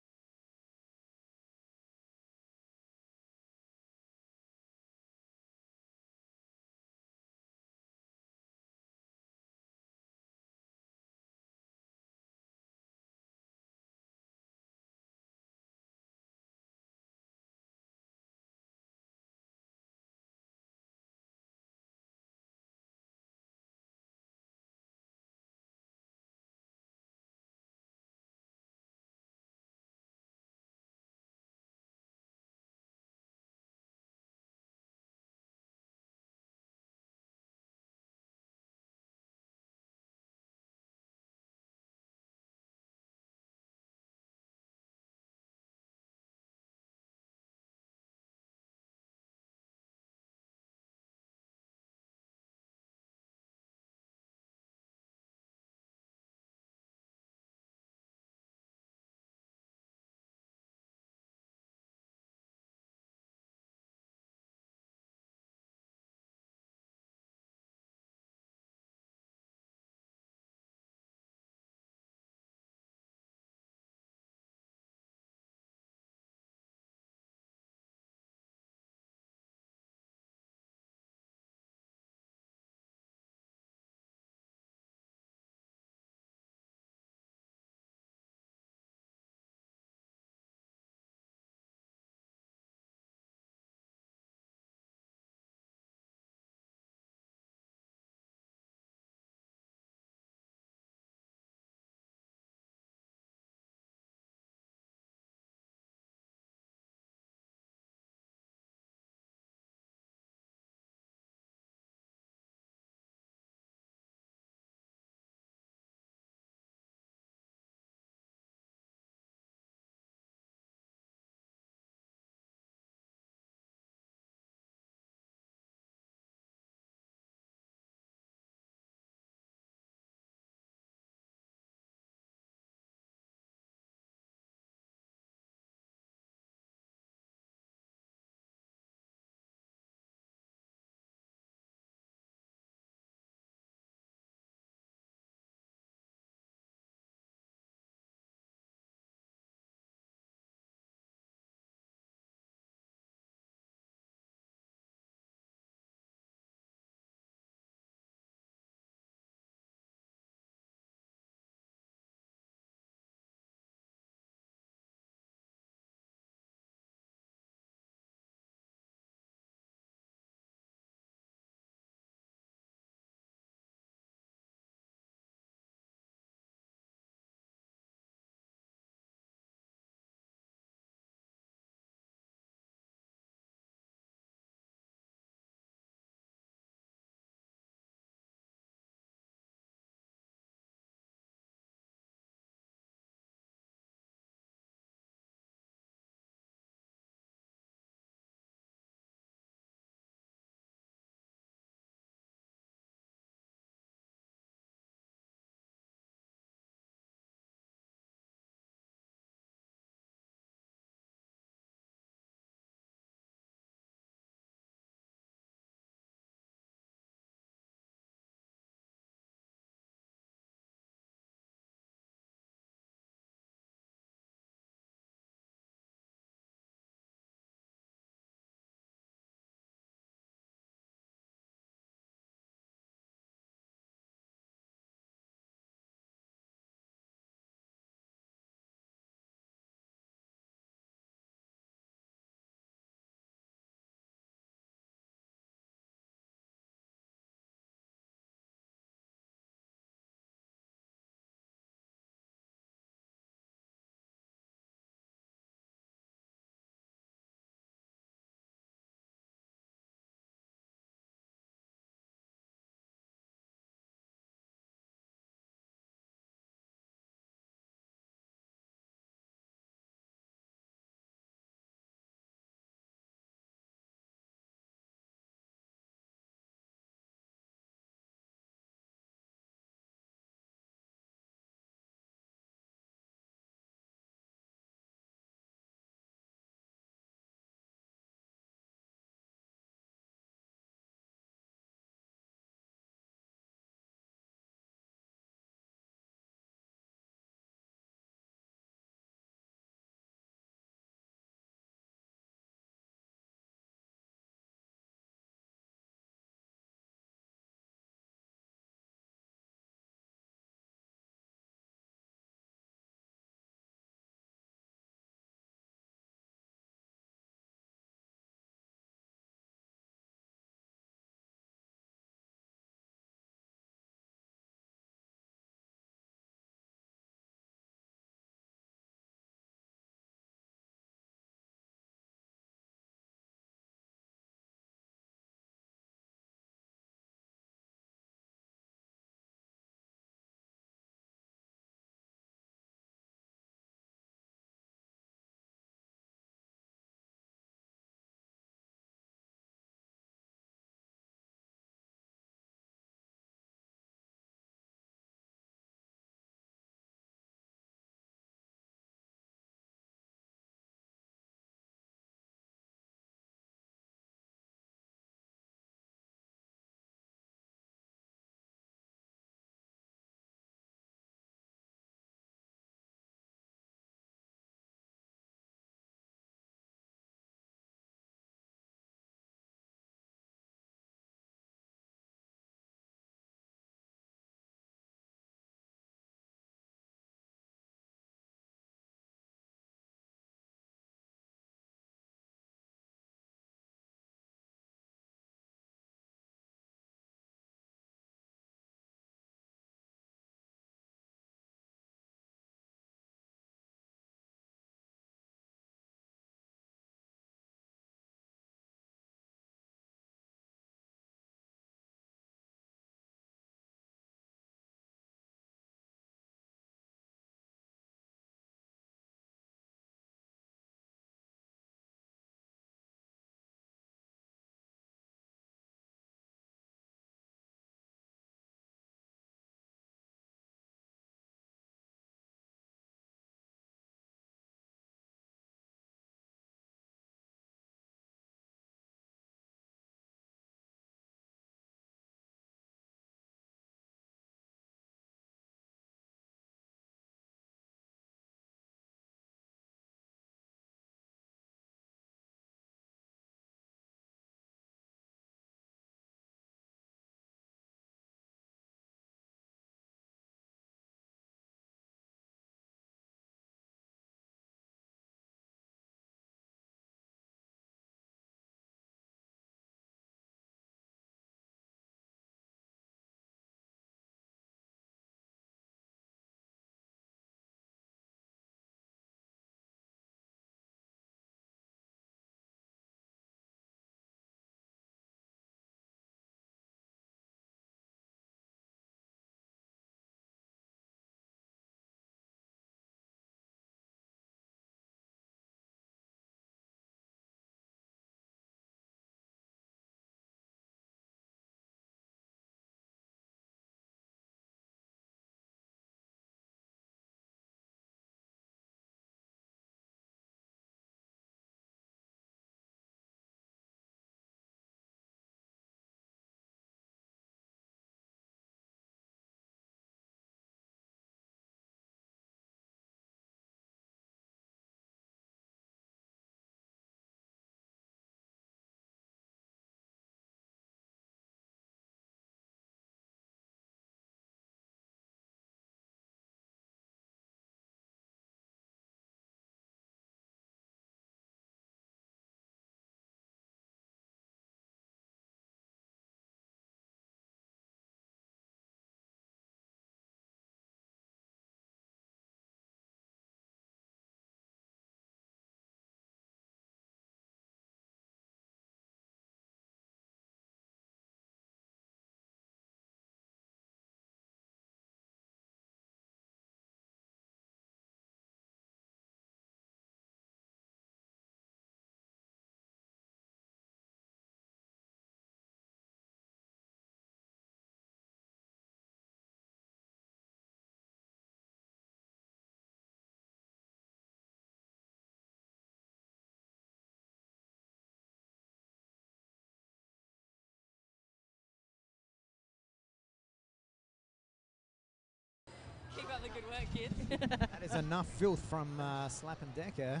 Another good work, kid. That is enough filth from Slap and Decker.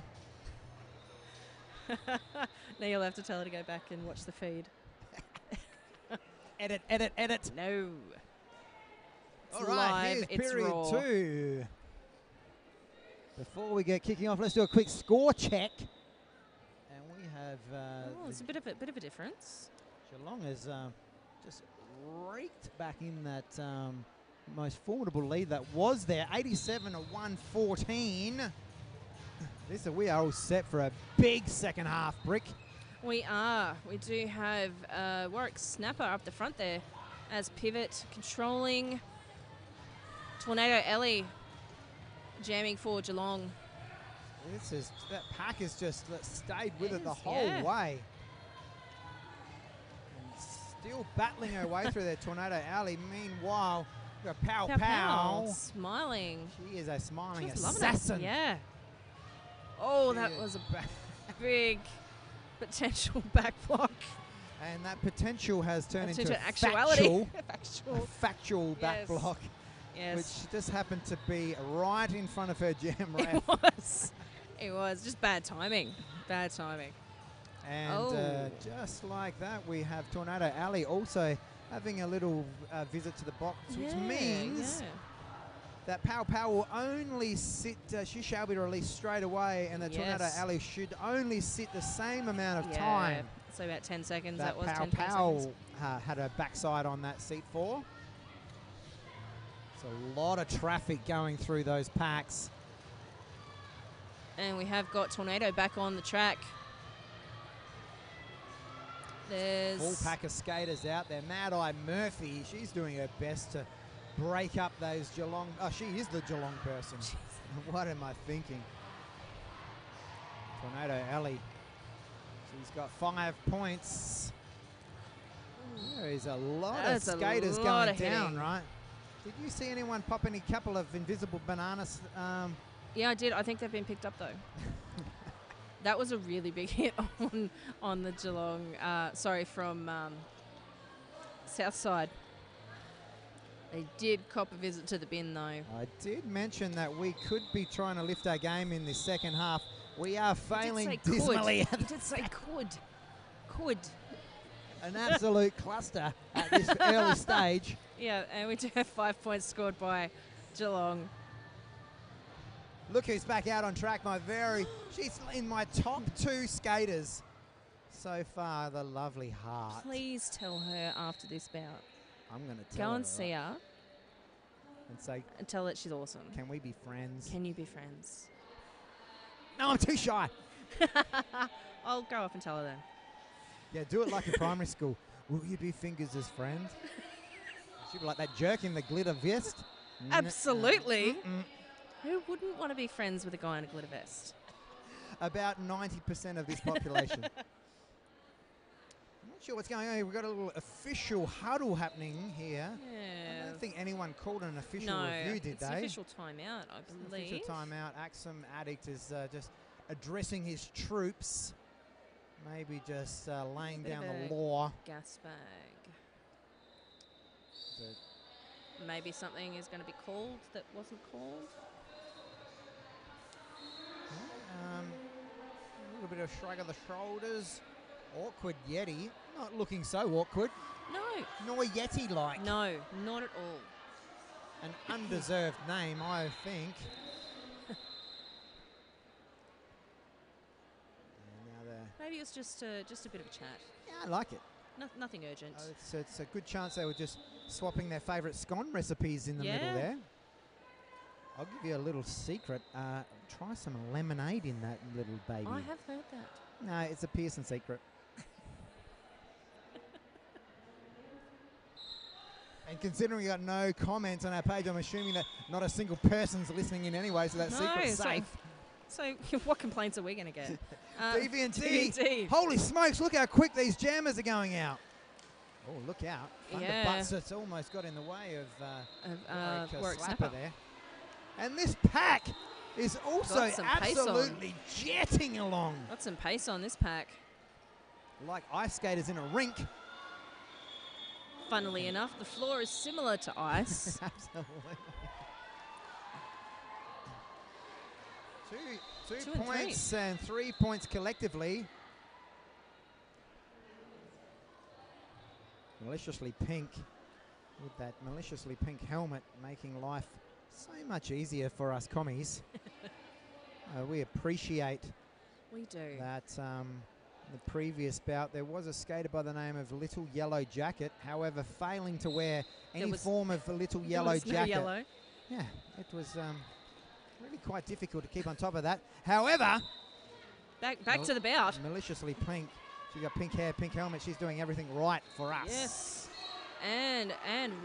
Now you'll have to tell her to go back and watch the feed. Edit, edit, edit. No. It's All right, live, here's it's period raw. 2. Before we get kicking off, let's do a quick score check. And we have It's a bit of a difference. Geelong has just raked back in that most formidable lead that was there, 87-114. We are all set for a big second half, Brick. We are. We do have Warwick Snapper up the front there as pivot, controlling. Tornado Ellie jamming for Geelong. That pack has just stayed with it the whole way. And still battling her way through there, Tornado Alley. Meanwhile, we've got Pow. Smiling. She is a smiling She's assassin. loving it. Yeah. Oh, that was a big potential back block. And that potential has turned into actuality. factual back block. Yes. Which just happened to be right in front of her jam ref. It was just bad timing. Bad timing. And just like that, we have Tornado Alley also having a little visit to the box, which means that Pow will only sit, she shall be released straight away, and the Tornado Alley should only sit the same amount of time. So about 10 seconds. That was Pow 10 seconds. had her backside on that seat for. It's a lot of traffic going through those packs. And we have got Tornado back on the track. There's full pack of skaters out there. Mad Eye Murphy, she's doing her best to break up those Geelong. Oh, she is the Geelong person. What am I thinking? Tornado Alley. She's got 5 points. There is a lot of skaters going down, right? Did you see anyone pop any couple of invisible bananas? Yeah, I did. I think they've been picked up, though. That was a really big hit on the Geelong, from Southside. They did cop a visit to the bin, though. I did mention that we could be trying to lift our game in the second half. We are failing dismally. You did say could. Could. An absolute cluster at this early stage. Yeah, and we do have 5 points scored by Geelong. Look who's back out on track. She's in my top 2 skaters so far, the lovely Heart. Please tell her after this bout. I'm going to tell her. Go and see her. And say. And tell her that she's awesome. Can we be friends? Can you be friends? No, I'm too shy. I'll go up and tell her then. Yeah, do it like in primary school. Will you be fingers as friends? She'd be like that jerk in the glitter vest. Absolutely. Who wouldn't want to be friends with a guy in a glitter vest? About 90% of this population. I'm not sure what's going on here. We've got a little official huddle happening here. Yeah. I don't think anyone called an official review, did they? It's official timeout, I believe. Official timeout. Axum Addict is just addressing his troops. Maybe just laying down the law. Gas bag. Maybe something is going to be called that wasn't called. A little bit of shrug of the shoulders. Awkward Yeti. Not looking so awkward. No. Nor Yeti-like. No, not at all. An undeserved name, I think. Maybe it was just a bit of a chat. Yeah, I like it. Nothing urgent. It's a good chance they were just swapping their favourite scone recipes in the middle there. I'll give you a little secret. Try some lemonade in that little baby. I have heard that. No, it's a Pearson secret. And considering we got no comments on our page, I'm assuming that not a single person's listening in anyway, so that secret's safe. So what complaints are we going to get? DV&T. Holy smokes, look how quick these jammers are going out. Oh, look out. Thunderbutts, it's almost got in the way of Warwick Slapper there. And this pack is also absolutely jetting along. Got some pace on this pack. Like ice skaters in a rink. Funnily enough, the floor is similar to ice. Absolutely. Two points and 3 points collectively. Maliciously pink with that maliciously pink helmet, making life so much easier for us commies. We appreciate that. The previous bout, there was a skater by the name of Little Yellow Jacket, however, failing to wear any form of a Little Yellow Jacket. No yellow. Yeah, it was really quite difficult to keep on top of that. However, back to the bout. Maliciously pink. She's got pink hair, pink helmet. She's doing everything right for us. Yes, and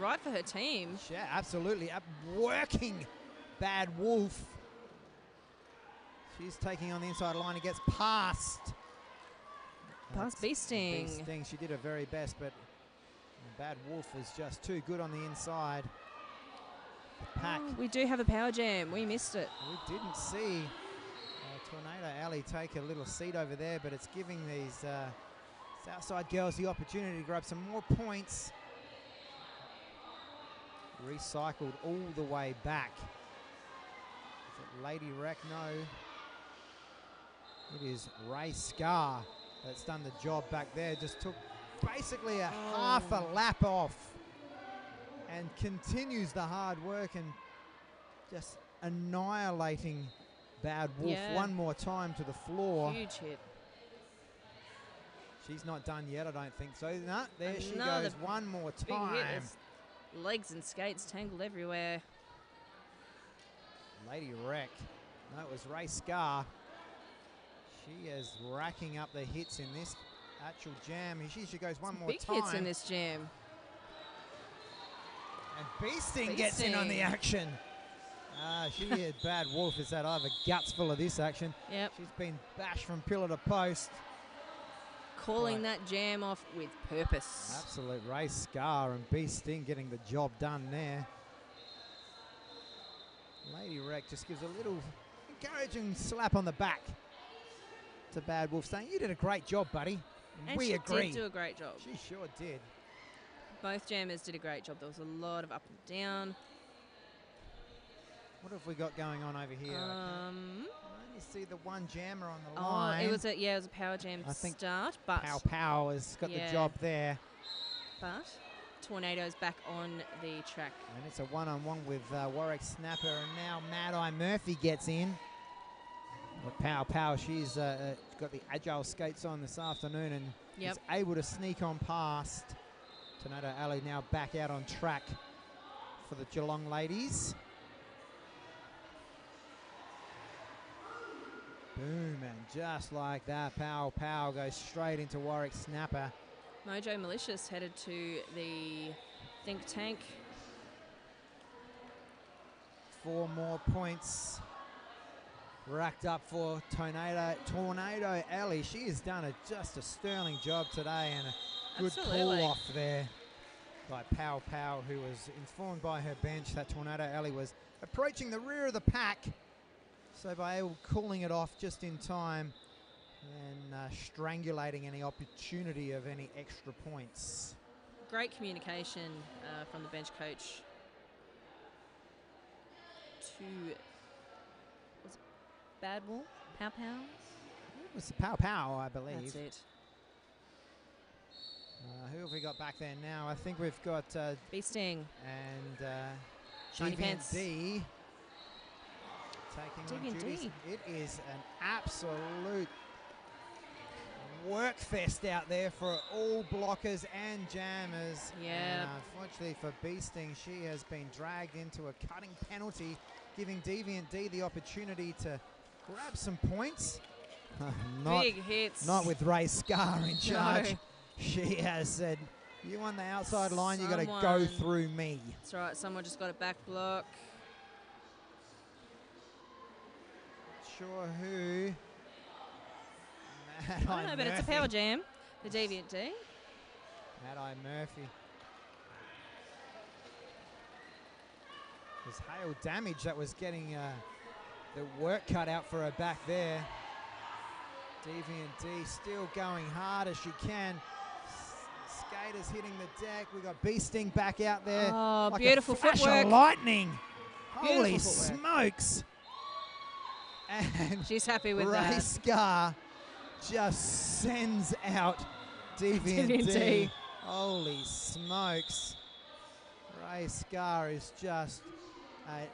right for her team. Yeah, absolutely. Working Bad Wolf. She's taking on the inside line and gets past. Past Beasting. Beasting. She did her very best, but Bad Wolf was just too good on the inside. The pack. Oh, we do have a power jam. We missed it. We didn't see Tornado Alley take a little seat over there, but it's giving these Southside girls the opportunity to grab some more points. Recycled all the way back. Is it Lady Wreck? No. It is Ray Scar that's done the job back there. Just took basically a half a lap off and continues the hard work and just annihilating Bad Wolf one more time to the floor. Huge hit. She's not done yet, I don't think so. No, there she goes one more time. Legs and skates tangled everywhere. Lady Wreck. No, it was Ray Scar. She is racking up the hits in this actual jam. She goes one more time. Big hits in this jam. And Beasting gets in on the action. She had Bad Wolf has had either guts full of this action. Yep. She's been bashed from pillar to post. Calling that jam off with purpose. Absolute Ray Scar and Beasting getting the job done there. Lady Wreck just gives a little encouraging slap on the back to Bad Wolf, saying, "You did a great job, buddy." And we agree. She did do a great job. She sure did. Both jammers did a great job. There was a lot of up and down. What have we got going on over here? I only see the one jammer on the Oh, line. it was a power jam start, but Pow has got the job there. But Tornado's back on the track. And it's a one-on-one with Warwick Snapper, and now Mad Eye Murphy gets in. But Pow, she's got the agile skates on this afternoon and is able to sneak on past. Tornado Alley now back out on track for the Geelong ladies. Boom, and just like that, Pow goes straight into Warwick Snapper. Mojo Malicious headed to the think tank. 4 more points racked up for Tornado Alley. She has done just a sterling job today, and a good call off there by Pow, who was informed by her bench that Tornado Alley was approaching the rear of the pack. So by calling it off just in time and strangulating any opportunity of any extra points. Great communication from the bench coach to Bad Wolf? Pow? It was Pow, I believe. That's it. Who have we got back there now? I think we've got Beasting and Shiny Pants D taking on duties. It is an absolute work fest out there for all blockers and jammers. Yeah. Unfortunately for Beasting, she has been dragged into a cutting penalty, giving Deviant D the opportunity to grab some points. Big hits. Not with Ray Scar in charge. No. She has said, "You on the outside line, you got to go through me." That's right. Someone just got a back block. Sure who. I don't know, but it's a power jam. The Deviant D. Mad Eye Murphy. There's hail damage that was getting the work cut out for her back there. Deviant D still going hard as she can. Skaters hitting the deck. We got Beasting back out there. Oh, like beautiful a flash footwork. of lightning. Beautiful Holy footwork. smokes. And she's happy with Ray that. Scar just sends out DV&D. Holy smokes. Ray Scar is just a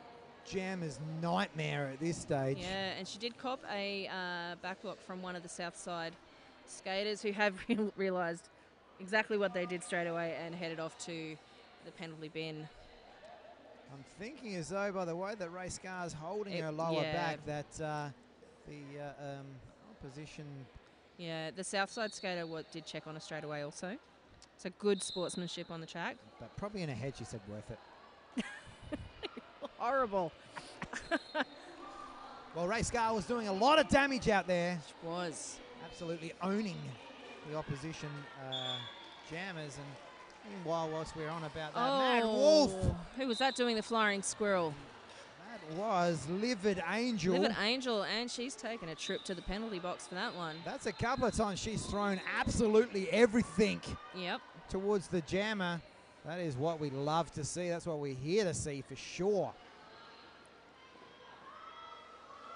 jammer's nightmare at this stage. Yeah, and she did cop a backblock from one of the south side skaters who have realised exactly what they did straight away and headed off to the penalty bin. I'm thinking as though, by the way that Ray Scar's holding her lower back, that the opposition... Yeah, the south side skater did check on her straight away also. So good sportsmanship on the track. But probably in her head she said, worth it. Horrible. Well, Ray Scar was doing a lot of damage out there. She was. Absolutely owning the opposition jammers. And meanwhile, whilst we're on about that, Mad Wolf. Who was that doing the flying squirrel? That was Livid Angel. Livid Angel, and she's taken a trip to the penalty box for that one. That's a couple of times she's thrown absolutely everything towards the jammer. That is what we love to see. That's what we're here to see for sure.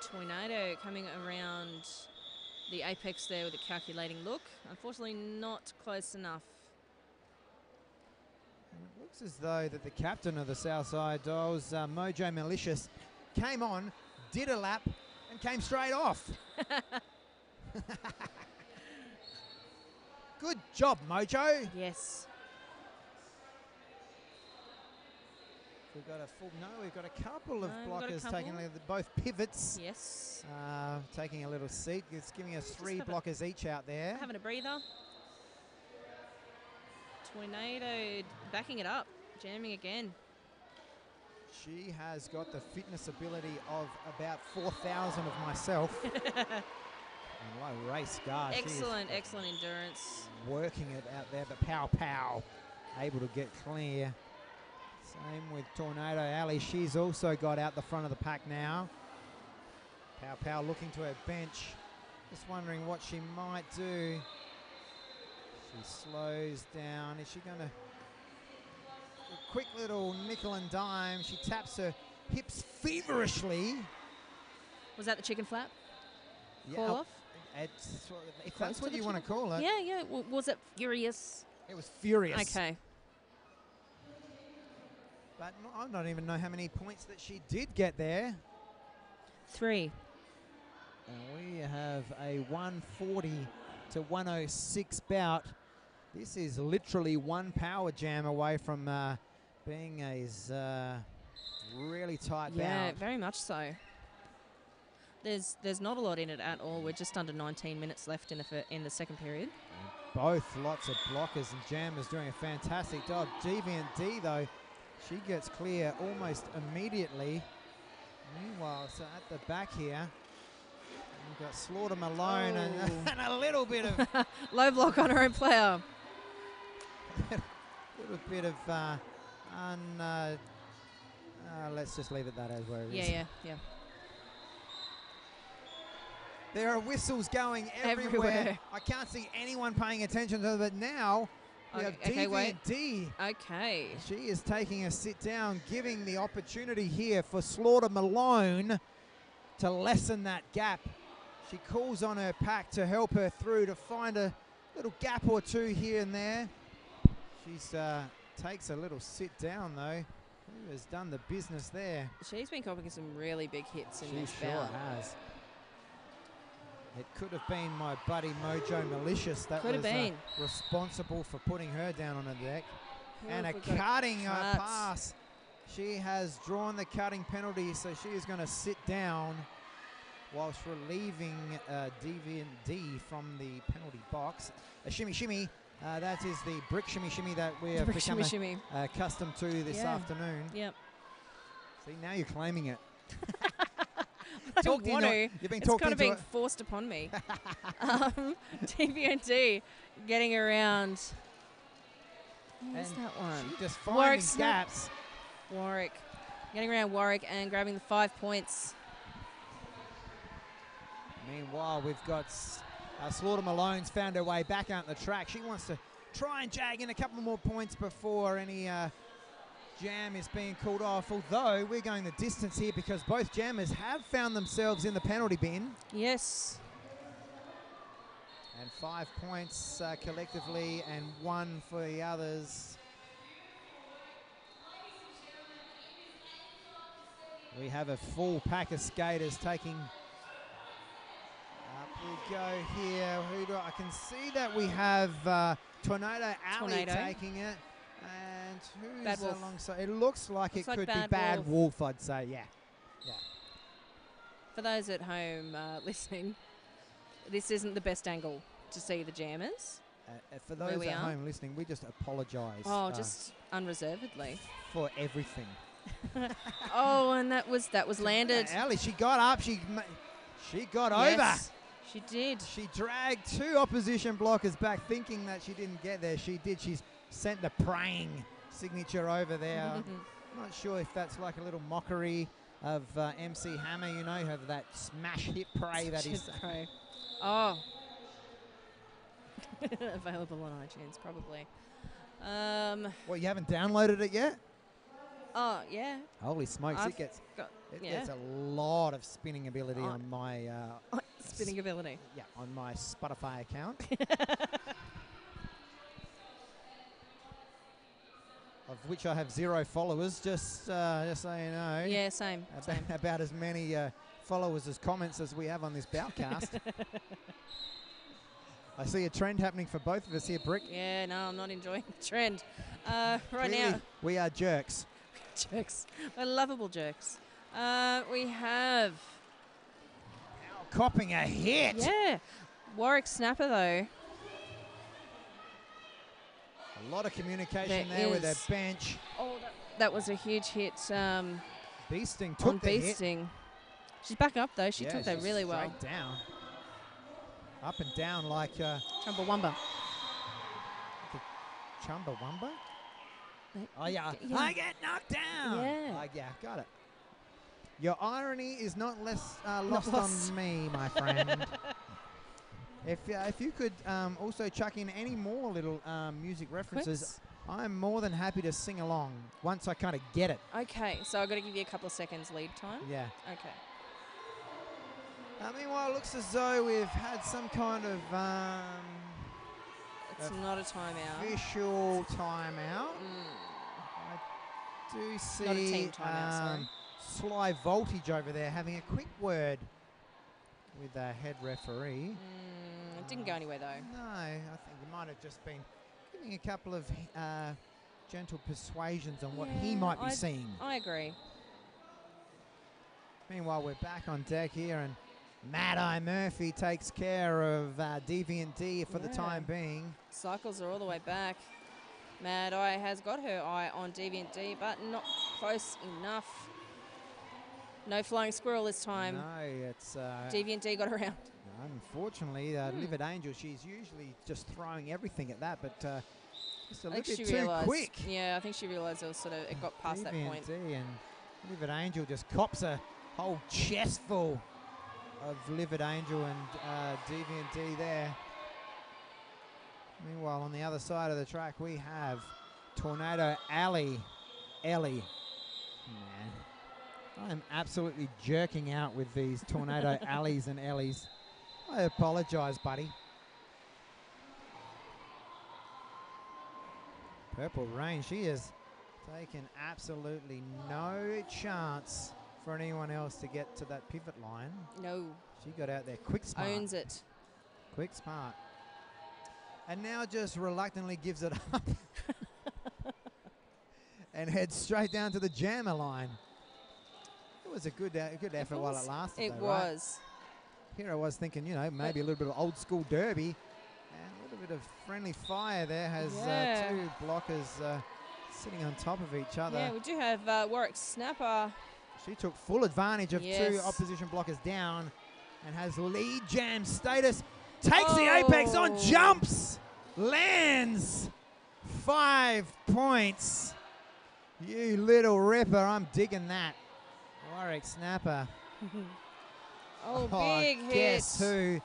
Tornado coming around the apex there with a calculating look. Unfortunately not close enough. And it looks as though that the captain of the Southside Dolls, Mojo Malicious, came on, did a lap, and came straight off. Good job, Mojo. Yes. We've got we've got a couple of blockers taking both pivots. Yes. Taking a little seat. It's giving us 3 blockers each out there. Having a breather. Tornado backing it up, jamming again. She has got the fitness ability of about 4,000 of myself. And low race Scar. Excellent endurance. Working it out there, but pow, able to get clear. Same with Tornado Alley. She's also got out the front of the pack now. Pow looking to her bench. Just wondering what she might do. She slows down. Is she going to... A quick little nickel and dime. She taps her hips feverishly. Was that the chicken flap? Yeah, call off? If that's what you want to call it. Yeah. Was it furious? It was furious. Okay. But I don't even know how many points that she did get there. 3. And we have a 140 to 106 bout. This is literally one power jam away from being a really tight bout. Yeah, very much so. There's not a lot in it at all. We're just under 19 minutes left in the second period. Both lots of blockers and jammers doing a fantastic job. DV&D though, she gets clear almost immediately. Meanwhile, so at the back here, we've got Slaughter Malone and a little bit of... Low block on her own player. A little bit of... let's just leave it that as where it is. Yeah. There are whistles going everywhere. I can't see anyone paying attention to it, but now we have DV&D. Okay. She is taking a sit down, giving the opportunity here for Slaughter Malone to lessen that gap. She calls on her pack to help her through, to find a little gap or two here and there. She's takes a little sit down though. Who has done the business there? She's been copying some really big hits in this bout. She sure has. It could have been my buddy Mojo Malicious that was responsible for putting her down on the deck. And a cutting pass. She has drawn the cutting penalty, so she is going to sit down whilst relieving DV&D from the penalty box. A shimmy. That is the brick shimmy that we have become accustomed to this afternoon. Yep. See, now you're claiming it. I don't want to. You've been it's kind of being forced upon me. DV&D getting around. What's that one? Just finding gaps. Warwick. Getting around Warwick and grabbing the 5 points. Meanwhile, we've got Slaughter Malone's found her way back out the track. She wants to try and jag in a couple more points before any jam is being called off, although we're going the distance here because both jammers have found themselves in the penalty bin. Yes. And 5 points collectively and 1 for the others. We have a full pack of skaters taking. Up we go here. I can see that we have Tornado Alley taking it. And who's Bad Wolf. alongside? It looks like it could be Bad Bad Wolf, I'd say. Yeah. Yeah. For those at home listening, this isn't the best angle to see the jammers. For those at home listening, we just apologise. Oh, just unreservedly. For everything. Oh, and that was landed. Ali, she got up. She got Yes, over. she did. She dragged 2 opposition blockers back, thinking that she didn't get there. She did. She's sent the praying signature over there. I'm not sure if that's like a little mockery of MC Hammer, you know, of that smash hit pray that is. Oh. Available on iTunes, probably. Well, you haven't downloaded it yet? Oh, yeah. Holy smokes, it gets a lot of spinning ability on my... spinning ability? Yeah, on my Spotify account. Of which I have 0 followers, just so you know. Yeah, same. About as many followers as comments as we have on this Boutcast. I see a trend happening for both of us here, Brick. Yeah, no, I'm not enjoying the trend. Right Clearly, now... we are jerks. Jerks. We're lovable jerks. We have... Now copping a hit. Yeah. Warwick Snapper, though. A lot of communication there with their bench. Oh, that was a huge hit. Beasting took the hit. She's back up, though. She took that really well. Straight down. Up and down like... Chumbawamba. Chumbawamba? Oh, yeah. I get knocked down. Yeah. Yeah, got it. Your irony is not less lost on me, my friend. If you could also chuck in any more little music references, I'm more than happy to sing along once I kind of get it. Okay, so I've got to give you a couple of seconds lead time? Yeah. Okay. Meanwhile, it looks as though we've had some kind of... it's not a timeout. Official timeout. I do see not a team timeout, sorry. Sly Voltage over there having a quick word with the head referee. It didn't go anywhere, though. No, I think he might have just been giving a couple of gentle persuasions on what he might be seeing. I agree. Meanwhile, we're back on deck here, and Mad Eye Murphy takes care of Deviant D for the time being. Cycles are all the way back. Mad Eye has got her eye on Deviant D, but not close enough. No flying squirrel this time. No, it's... Deviant D got around. Unfortunately, Livid Angel, she's usually just throwing everything at that, but just a little bit too quick. Yeah, I think she realised it got past that point. And Livid Angel just cops a whole chest full of Livid Angel and Deviant D there. Meanwhile, on the other side of the track, we have Tornado Alley. Ellie. Man, I'm absolutely jerking out with these Tornado Alleys and Ellies. I apologise, buddy. Purple Rain, she has taken absolutely no chance for anyone else to get to that pivot line. No. She got out there quick, smart. Owns it. Quick, smart. And now just reluctantly gives it up. And heads straight down to the jammer line. It was a good effort while it lasted. It was. Right? Here I was thinking, you know, maybe a little bit of old school derby. And a little bit of friendly fire there has 2 blockers sitting on top of each other. Yeah, we do have Warwick Snapper. She took full advantage of 2 opposition blockers down and has lead jam status. Takes the apex on jumps. Lands 5 points. You little ripper, I'm digging that. Warwick Snapper. Big hit. Guess who?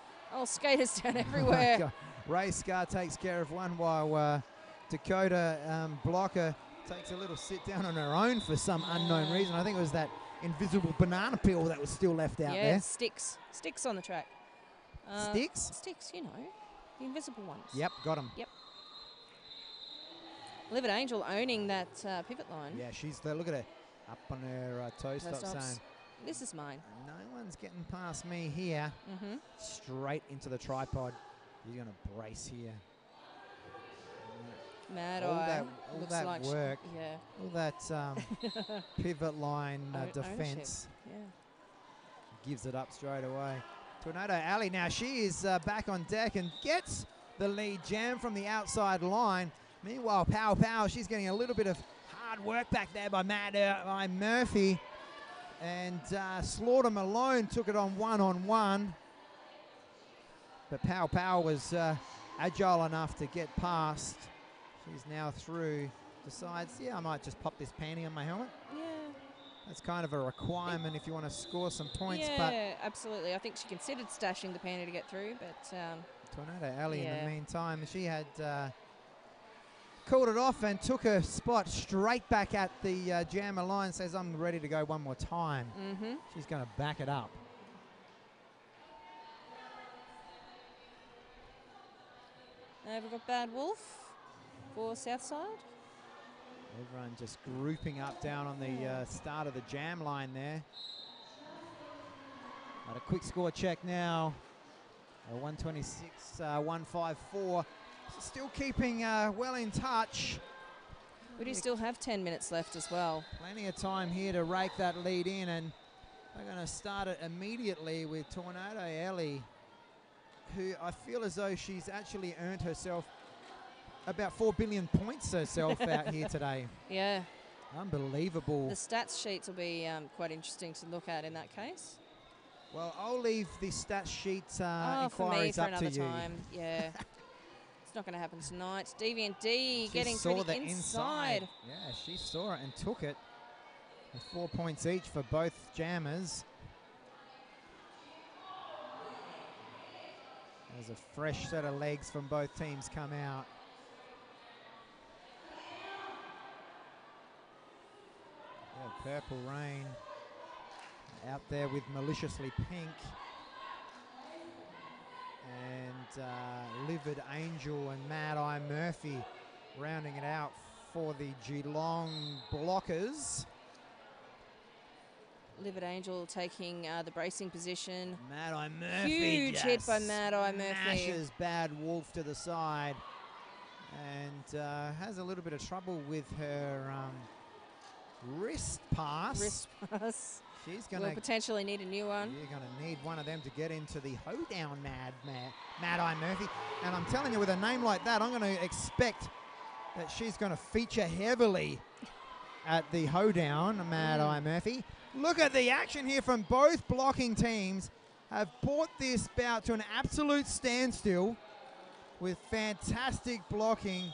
Skaters down everywhere. Ray Scar takes care of one while Dakota Blocker takes a little sit down on her own for some unknown reason. I think it was that invisible banana peel that was still left out there. Sticks on the track. Sticks? Sticks, you know, the invisible ones. Yep, got them. Yep. Livid Angel owning that pivot line. Yeah, she's there. Look at her. Up on her toe stop saying, this is mine. No one's getting past me here. Straight into the tripod. You're going to brace here. Mad all Eye. All that like work. Yeah. All that pivot line defense. Yeah. Gives it up straight away. Tornado Alley now, she is back on deck and gets the lead jam from the outside line. Meanwhile, Pow, she's getting a little bit of hard work back there by by Murphy. And Slaughter Malone took it on one-on-one. But Pow was agile enough to get past. She's now through. Decides, yeah, I might just pop this panty on my helmet. Yeah. That's kind of a requirement if you want to score some points. Yeah, but absolutely. I think she considered stashing the panty to get through, but... Tornado Alley in the meantime, she had called it off and took her spot straight back at the jammer line. Says, I'm ready to go one more time. She's going to back it up. Now we've got Bad Wolf for Southside. Everyone just grouping up down on the start of the jam line there. But a quick score check now. 126, 154. Still keeping well in touch. We do still have 10 minutes left as well. Plenty of time here to rake that lead in, and they're going to start it immediately with Tornado Ellie, who I feel as though she's actually earned herself about 4 billion points herself out here today. Yeah. Unbelievable. The stats sheets will be quite interesting to look at in that case. Well, I'll leave the stats sheet inquiries for up to you. time. Yeah. It's not going to happen tonight. Deviant getting through the inside. Yeah, she saw it and took it. With 4 points each for both jammers. There's a fresh set of legs from both teams come out. Yeah, Purple Rain out there with Maliciously Pink. And Livid Angel and Mad Eye Murphy rounding it out for the Geelong Blockers. Livid Angel taking the bracing position. Mad Eye Murphy. Huge hit by Mad Eye Murphy. Smashes Bad Wolf to the side. And has a little bit of trouble with her wrist pass. Wrist pass. She's going to potentially need a new one. You're going to need one of them to get into the hoedown, Mad Eye Murphy. And I'm telling you, with a name like that, I'm going to expect that she's going to feature heavily at the hoedown, Mad Eye Murphy. Look at the action here from both blocking teams. Have brought this bout to an absolute standstill with fantastic blocking.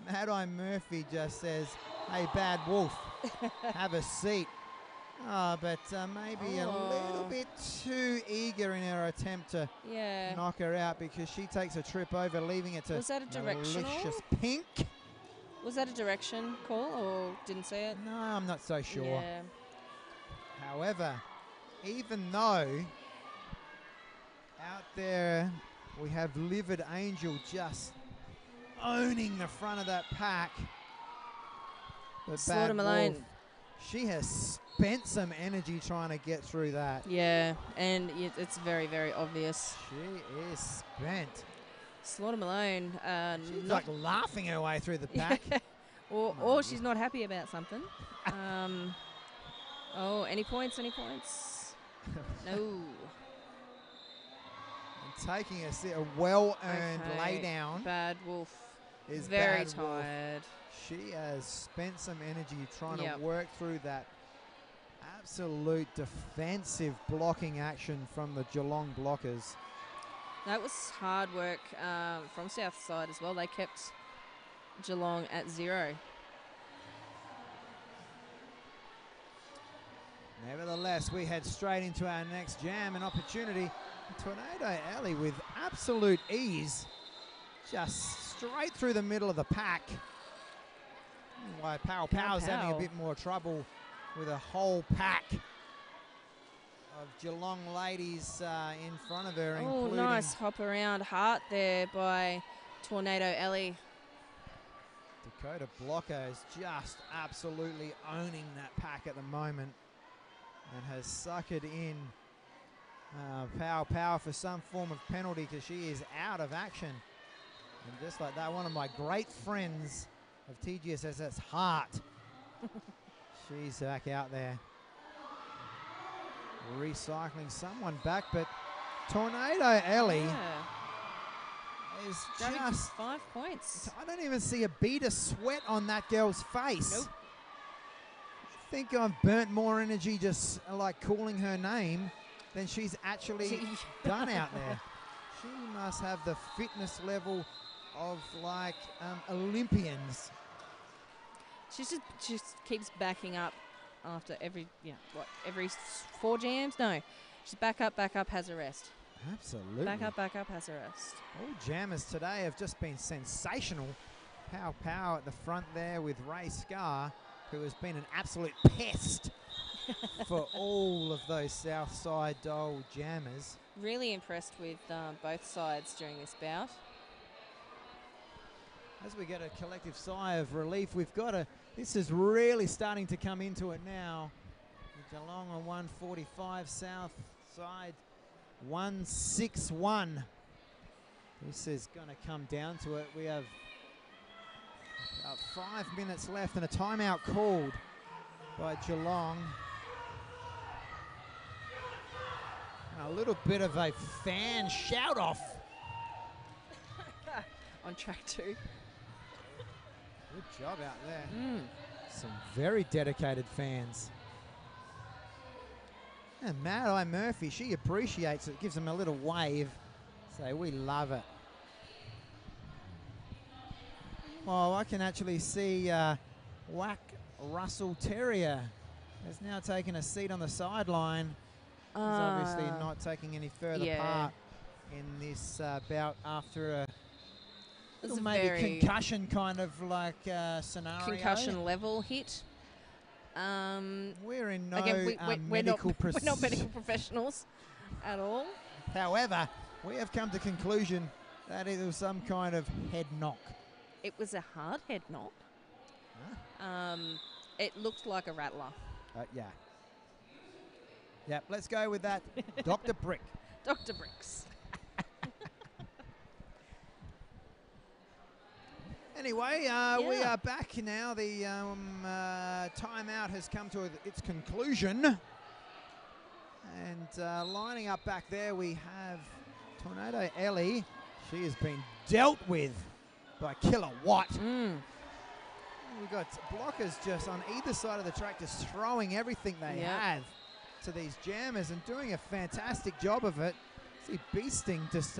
Mad Eye Murphy just says, hey, Bad Wolf, have a seat. But maybe a little bit too eager in her attempt to knock her out, because she takes a trip over, leaving it to Was that a directional? Malicious Pink. Was that a direction call, or didn't see it? No, I'm not so sure. Yeah. However, even though out there we have Livid Angel just owning the front of that pack, but Slaughter Malone, she has spent some energy trying to get through that. Yeah, and it's very, very obvious. She is spent. Slaughter Malone. She's like laughing her way through the pack. or she's not happy about something. Oh, any points? Any points? No. And taking a well-earned lay down. Bad Wolf is very Bad tired. Wolf. She has spent some energy trying to work through that absolute defensive blocking action from the Geelong Blockers. That was hard work from Southside as well. They kept Geelong at 0. Nevertheless, we head straight into our next jam and opportunity. Tornado Alley with absolute ease, just straight through the middle of the pack. Why Pow's having a bit more trouble with a whole pack of Geelong ladies in front of her. Oh, including nice hop around heart there by Tornado Ellie. Dakota Blocker is just absolutely owning that pack at the moment and has suckered in Pow for some form of penalty because she is out of action. And just like that, one of my great friends of TGSS Heart, she's back out there. Recycling someone back, but Tornado Ellie is just 5 points. I don't even see a bead of sweat on that girl's face. Nope. I think I've burnt more energy just like calling her name than she's actually done out there. She must have the fitness level of like Olympians. She just keeps backing up after every every 4 jams? No, she's back up, has a rest. Absolutely. Back up, has a rest. All jammers today have just been sensational. Pow at the front there with Ray Scar, who has been an absolute pest for all of those Southside Dole jammers. Really impressed with both sides during this bout. As we get a collective sigh of relief, this is really starting to come into it now. Geelong on 145, South side 161. This is going to come down to it. We have about 5 minutes left and a timeout called by Geelong. And a little bit of a fan shout off on track 2. Good job out there. Some very dedicated fans. And Mad Eye Murphy, she appreciates it, gives them a little wave. Say, we love it. Well, I can actually see Whack Russell Terrier has now taken a seat on the sideline. He's obviously not taking any further part in this bout after a maybe concussion kind of like scenario. Concussion level hit. We're in no we're not medical professionals at all. However, we have come to conclusion that it was some kind of head knock. It was a hard head knock. Huh? It looked like a rattler. Yeah. Yep, let's go with that. Dr. Brick. Dr. Bricks. Anyway, we are back now. The timeout has come to its conclusion. And lining up back there, we have Tornado Ellie. She has been dealt with by Killer Watt. We've got blockers just on either side of the track, just throwing everything they have to these jammers and doing a fantastic job of it. See Beasting just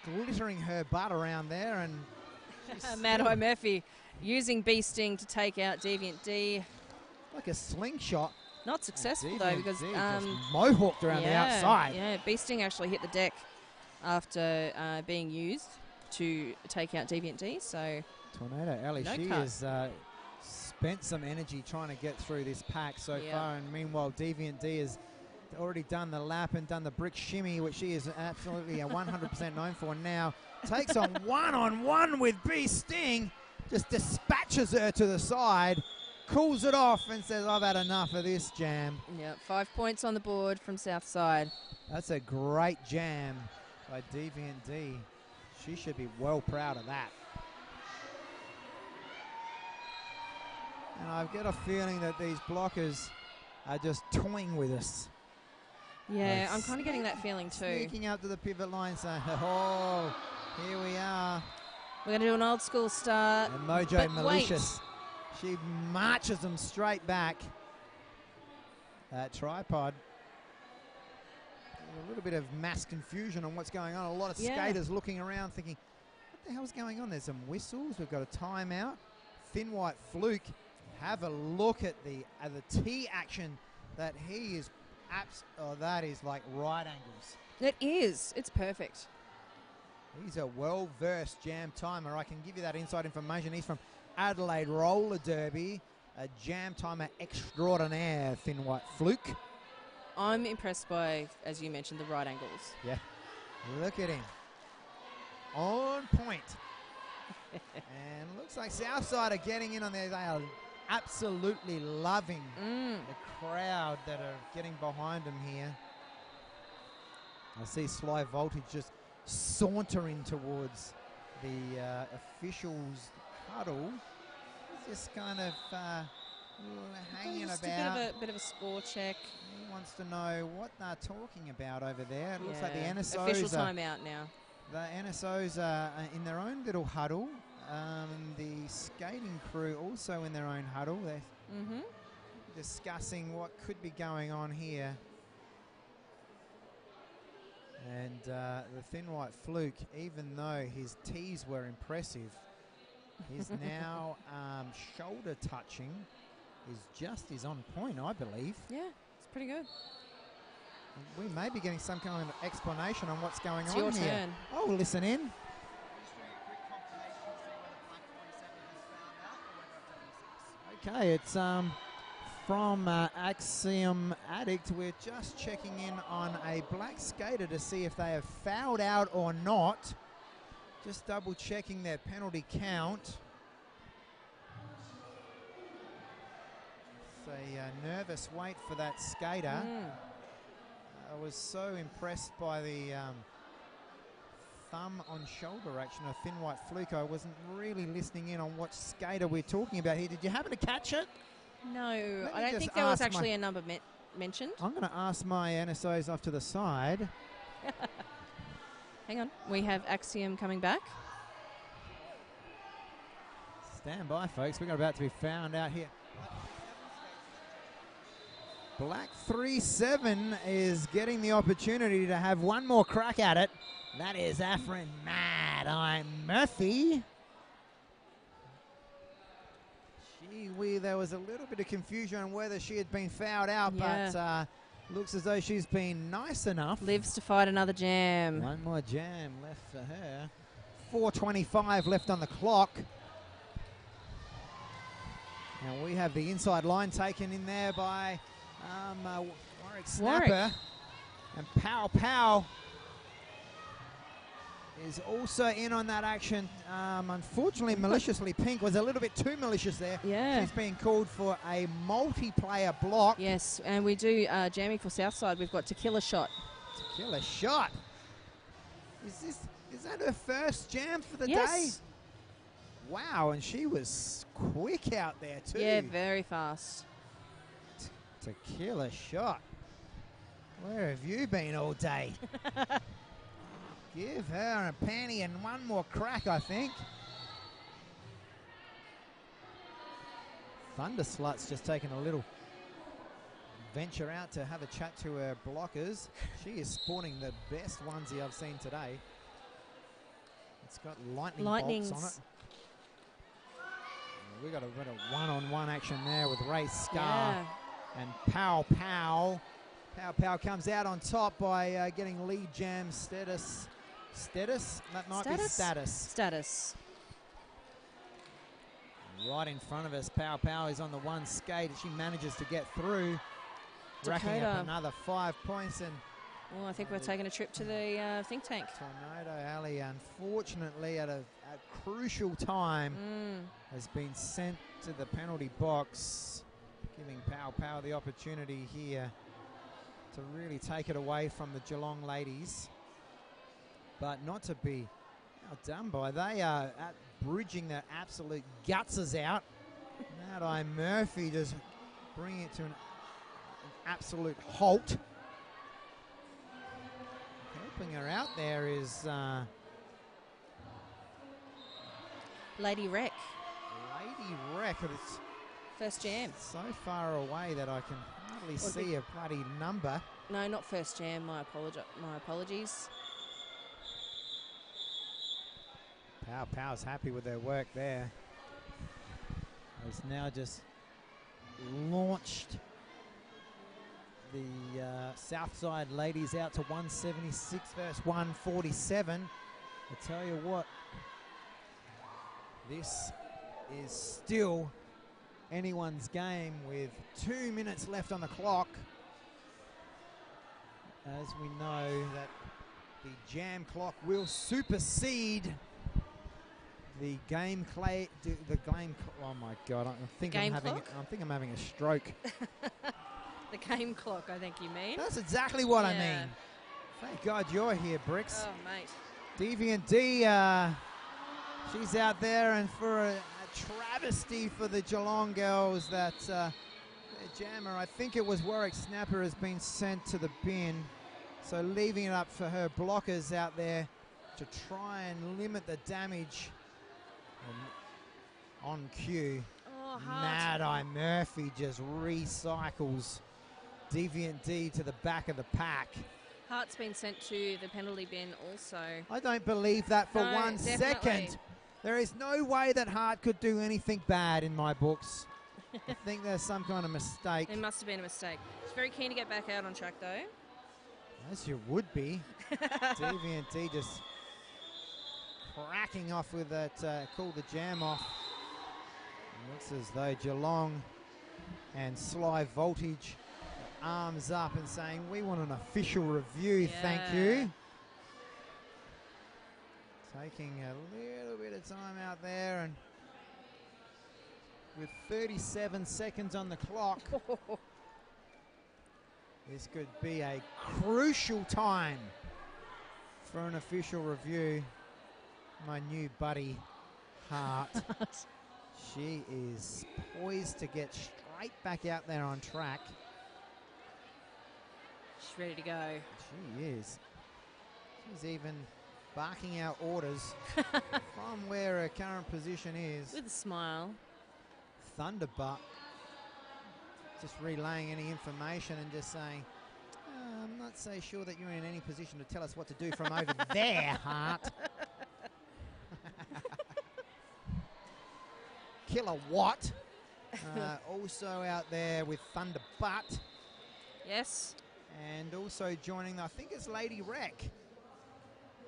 glittering her butt around there, and Mad Eye Murphy using Beasting to take out Deviant D. Like a slingshot. Not successful though, because just mohawked around the outside. Yeah, Beasting actually hit the deck after being used to take out Deviant D. So Tornado Ellie, she has spent some energy trying to get through this pack so far, and meanwhile Deviant D has already done the lap and done the brick shimmy, which she is absolutely 100% known for now. Takes on one-on-one with B Sting, just dispatches her to the side, cools it off and says, I've had enough of this jam. Yeah, 5 points on the board from Southside. That's a great jam by Deviant D. She should be well proud of that. And I've got a feeling that these blockers are just toying with us. Yeah, I'm kind of getting that feeling too. Sneaking out to the pivot line saying, oh, here we are. We're going to do an old school start. And Mojo Malicious. She marches them straight back. That tripod. A little bit of mass confusion on what's going on. A lot of skaters looking around thinking, what the hell's going on? There's some whistles. We've got a timeout. Thin White Fluke. Have a look at the T action that he is. That is like right angles. It is. It's perfect. He's a well-versed jam timer. I can give you that inside information. He's from Adelaide Roller Derby, a jam timer extraordinaire, Thin White Fluke. I'm impressed by, as you mentioned, the right angles. Yeah, look at him. On point. And looks like Southside are getting in on there. They are absolutely loving the crowd that are getting behind them here. I see Sly Voltage just sauntering towards the officials' huddle. Just kind of hanging Just about. a bit of a score check. He wants to know what they're talking about over there. It looks like the NSOs official timeout now. The NSOs are in their own little huddle. The skating crew also in their own huddle. They're discussing what could be going on here. And the Thin White Fluke, even though his tees were impressive, he's now shoulder touching is on point, I believe. Yeah, it's pretty good. We may be getting some kind of explanation on what's going It's on your here. turn. Oh, listen in. Okay, it's from Axiom Addict. We're just checking in on a black skater to see if they have fouled out or not. Just double checking their penalty count. It's a nervous wait for that skater. I was so impressed by the thumb on shoulder action of Thin White Fluke. I wasn't really listening in on what skater we're talking about here. Did you happen to catch it? No, I don't think there was actually a number mentioned. I'm going to ask my NSOs off to the side. Hang on. We have Axiom coming back. Stand by, folks. We're about to be found out here. Black 3-7 is getting the opportunity to have one more crack at it. That is Afrin Mad Eye Murphy. There was a little bit of confusion on whether she had been fouled out, but looks as though she's been nice enough. Lives to fight another jam. One more jam left for her. 4:25 left on the clock. And we have the inside line taken in there by Warwick Snapper. And Pow Pow is also in on that action. Unfortunately, Maliciously Pink was a little bit too malicious there. Yeah. She's being called for a multiplayer block. Yes, and we do jamming for Southside. We've got To Kill a Shot. To Kill a Shot. Is that her first jam for the day? Yes. Wow, and she was quick out there too. Yeah, very fast. To Kill a Shot. Where have you been all day? Give her a panty and one more crack, I think. Thunderslut's just taking a little venture out to have a chat to her blockers. She is sporting the best onesie I've seen today. It's got lightnings on it. We got a bit of one-on-one action there with Ray Scar and Pow Pow. Pow Pow comes out on top by getting lead jam status. Status? That might be status. Status. Right in front of us, Pow Pow is on the one skate. She manages to get through, racking up another 5 points. And I think we're taking a trip to the think tank. Tornado Alley, unfortunately, at a crucial time, has been sent to the penalty box, giving Pow Pow the opportunity here to really take it away from the Geelong ladies. But not to be outdone by. They are bridging their absolute gutses out. Mad Eye Murphy just bringing it to an absolute halt. Helping her out there is Lady Wreck. Lady Wreck. It's first jam. So far away that I can hardly see a bloody number. No, not first jam. My apologies. Pow Pow's happy with their work there. Has now just launched the Southside ladies out to 176 versus 147. I tell you what, this is still anyone's game with 2 minutes left on the clock. As we know that the jam clock will supersede the game oh my God, I think I'm having a stroke. The game clock, I think you mean. That's exactly what I mean. Thank God you're here, Bricks. Oh, mate. Deviant D, she's out there, and for a travesty for the Geelong girls that their jammer, I think it was Warwick Snapper, has been sent to the bin. So leaving it up for her blockers out there to try and limit the damage on cue. Oh, Mad-Eye Murphy just recycles Deviant D to the back of the pack. Hart's been sent to the penalty bin also. I don't believe that for No, 1 definitely. second. There is no way that Hart could do anything bad in my books. I think there's some kind of mistake. It must have been a mistake. She's very keen to get back out on track, though. As you would be. Deviant D just cracking off with that, call the jam off. It looks as though Geelong and Sly Voltage arms up and saying, we want an official review, thank you. Taking a little bit of time out there, and with 37 seconds on the clock, this could be a crucial time for an official review. My new buddy, Hart. She is poised to get straight back out there on track. She's ready to go. She is. She's even barking out orders from where her current position is. With a smile. Thunderbutt just relaying any information and just saying, I'm not so sure that you're in any position to tell us what to do from over there, Hart. Kilowatt also out there with Thunderbutt. Yes. And also joining, I think it's Lady Wreck.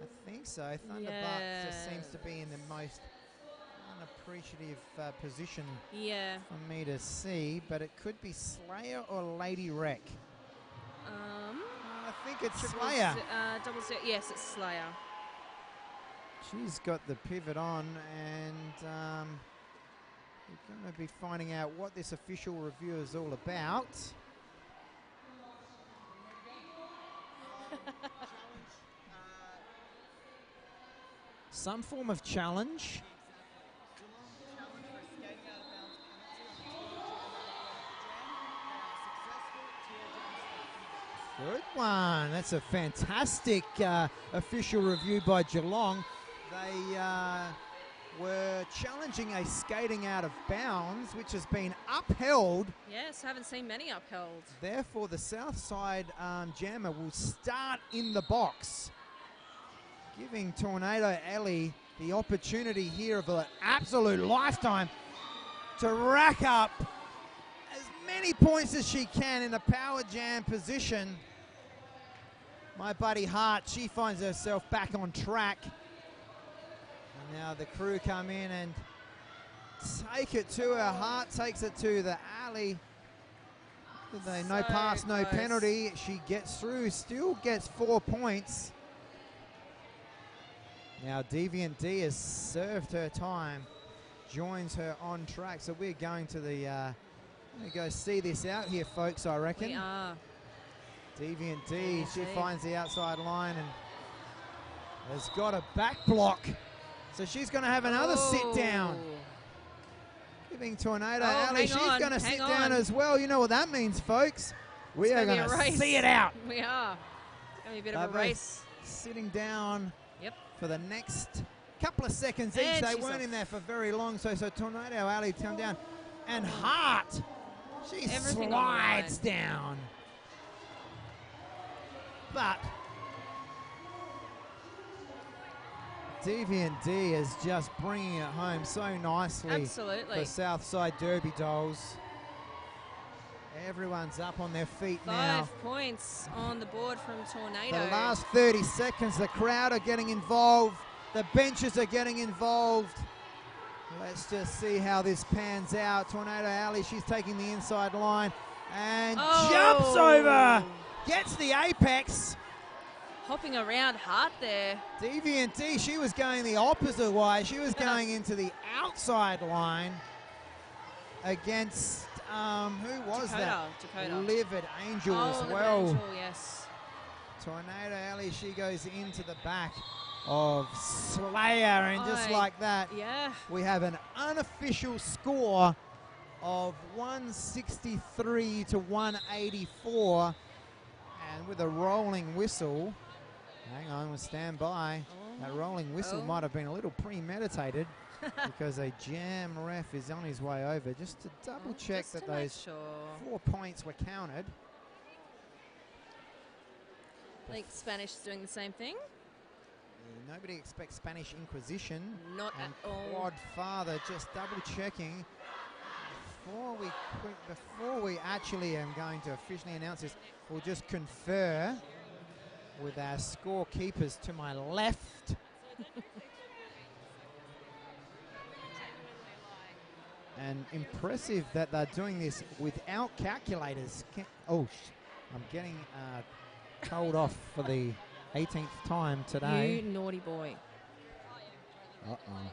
I think so. Thunderbutt just seems to be in the most unappreciative position for me to see, but it could be Slayer or Lady Wreck. I think it's Slayer. Yes, it's Slayer. She's got the pivot on, and we're going to be finding out what this official review is all about. Some form of challenge. Good one. That's a fantastic official review by Geelong. They were challenging a skating out of bounds, which has been upheld. Yes, haven't seen many upheld. Therefore, the south side jammer will start in the box, giving Tornado Alley the opportunity here of an absolute lifetime to rack up as many points as she can in a power jam position. My buddy Hart, she finds herself back on track. And now the crew come in and take it to her. Hart takes it to the alley. No pass, no penalty. She gets through, still gets 4 points. Now Deviant D has served her time, joins her on track. So we're going to the, we're go see this out here, folks, I reckon. We are. Deviant D, she finds the outside line and has got a back block. So she's going to have another sit down. Giving Tornado Alley, she's going to sit down as well. You know what that means, folks. We are going to see it out. We are. It's going to be a bit of a race. Sitting down for the next couple of seconds each. They weren't in there for very long. So Tornado Alley come down. And Hart, she slides down. But Deviant D is just bringing it home so nicely for Southside Derby Dolls. Everyone's up on their feet now. 5 points on the board from Tornado. The last 30 seconds, the crowd are getting involved. The benches are getting involved. Let's just see how this pans out. Tornado Alley, she's taking the inside line and jumps over. Gets the apex. Hopping around hard there. Deviant D, she was going the opposite way. She was going into the outside line against, who was that? Dakota. Livid Angel as Livid well. Angel, yes. Tornado Alley, she goes into the back of Slayer, and just like that, we have an unofficial score of 163 to 184, and with a rolling whistle. Hang on, we'll stand by. That rolling whistle might have been a little premeditated because a jam ref is on his way over just to double check that those 4 points were counted. I think Spanish is doing the same thing. Nobody expects Spanish Inquisition. Not and at all. Quad Father just double checking. Before we actually am going to officially announce this, we'll just confer with our scorekeepers to my left. And impressive that they're doing this without calculators. I'm getting told off for the 18th time today. You naughty boy. Uh-oh.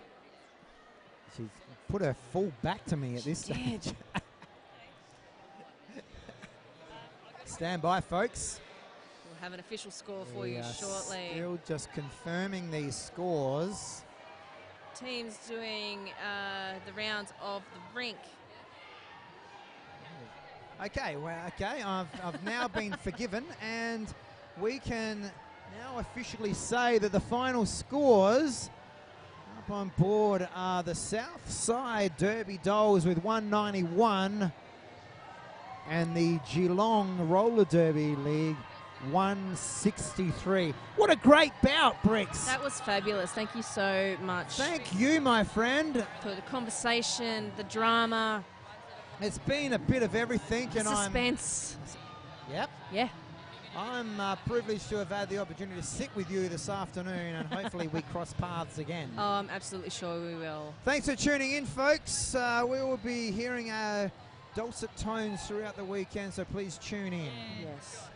She's put her full back to me at this stage. Stand by, folks. We'll have an official score for you shortly. Still just confirming these scores. Teams doing the rounds of the rink. Okay, I've now been forgiven, and we can now officially say that the final scores up on board are the South Side Derby Dolls with 191 and the Geelong Roller Derby League 163. What a great bout, Bricks. That was fabulous. Thank you so much. Thank you, my friend. For the conversation, the drama. It's been a bit of everything. And suspense. Yep. Yeah. I'm privileged to have had the opportunity to sit with you this afternoon, and hopefully we cross paths again. Oh, I'm absolutely sure we will. Thanks for tuning in, folks. We will be hearing our dulcet tones throughout the weekend, so please tune in. Yes.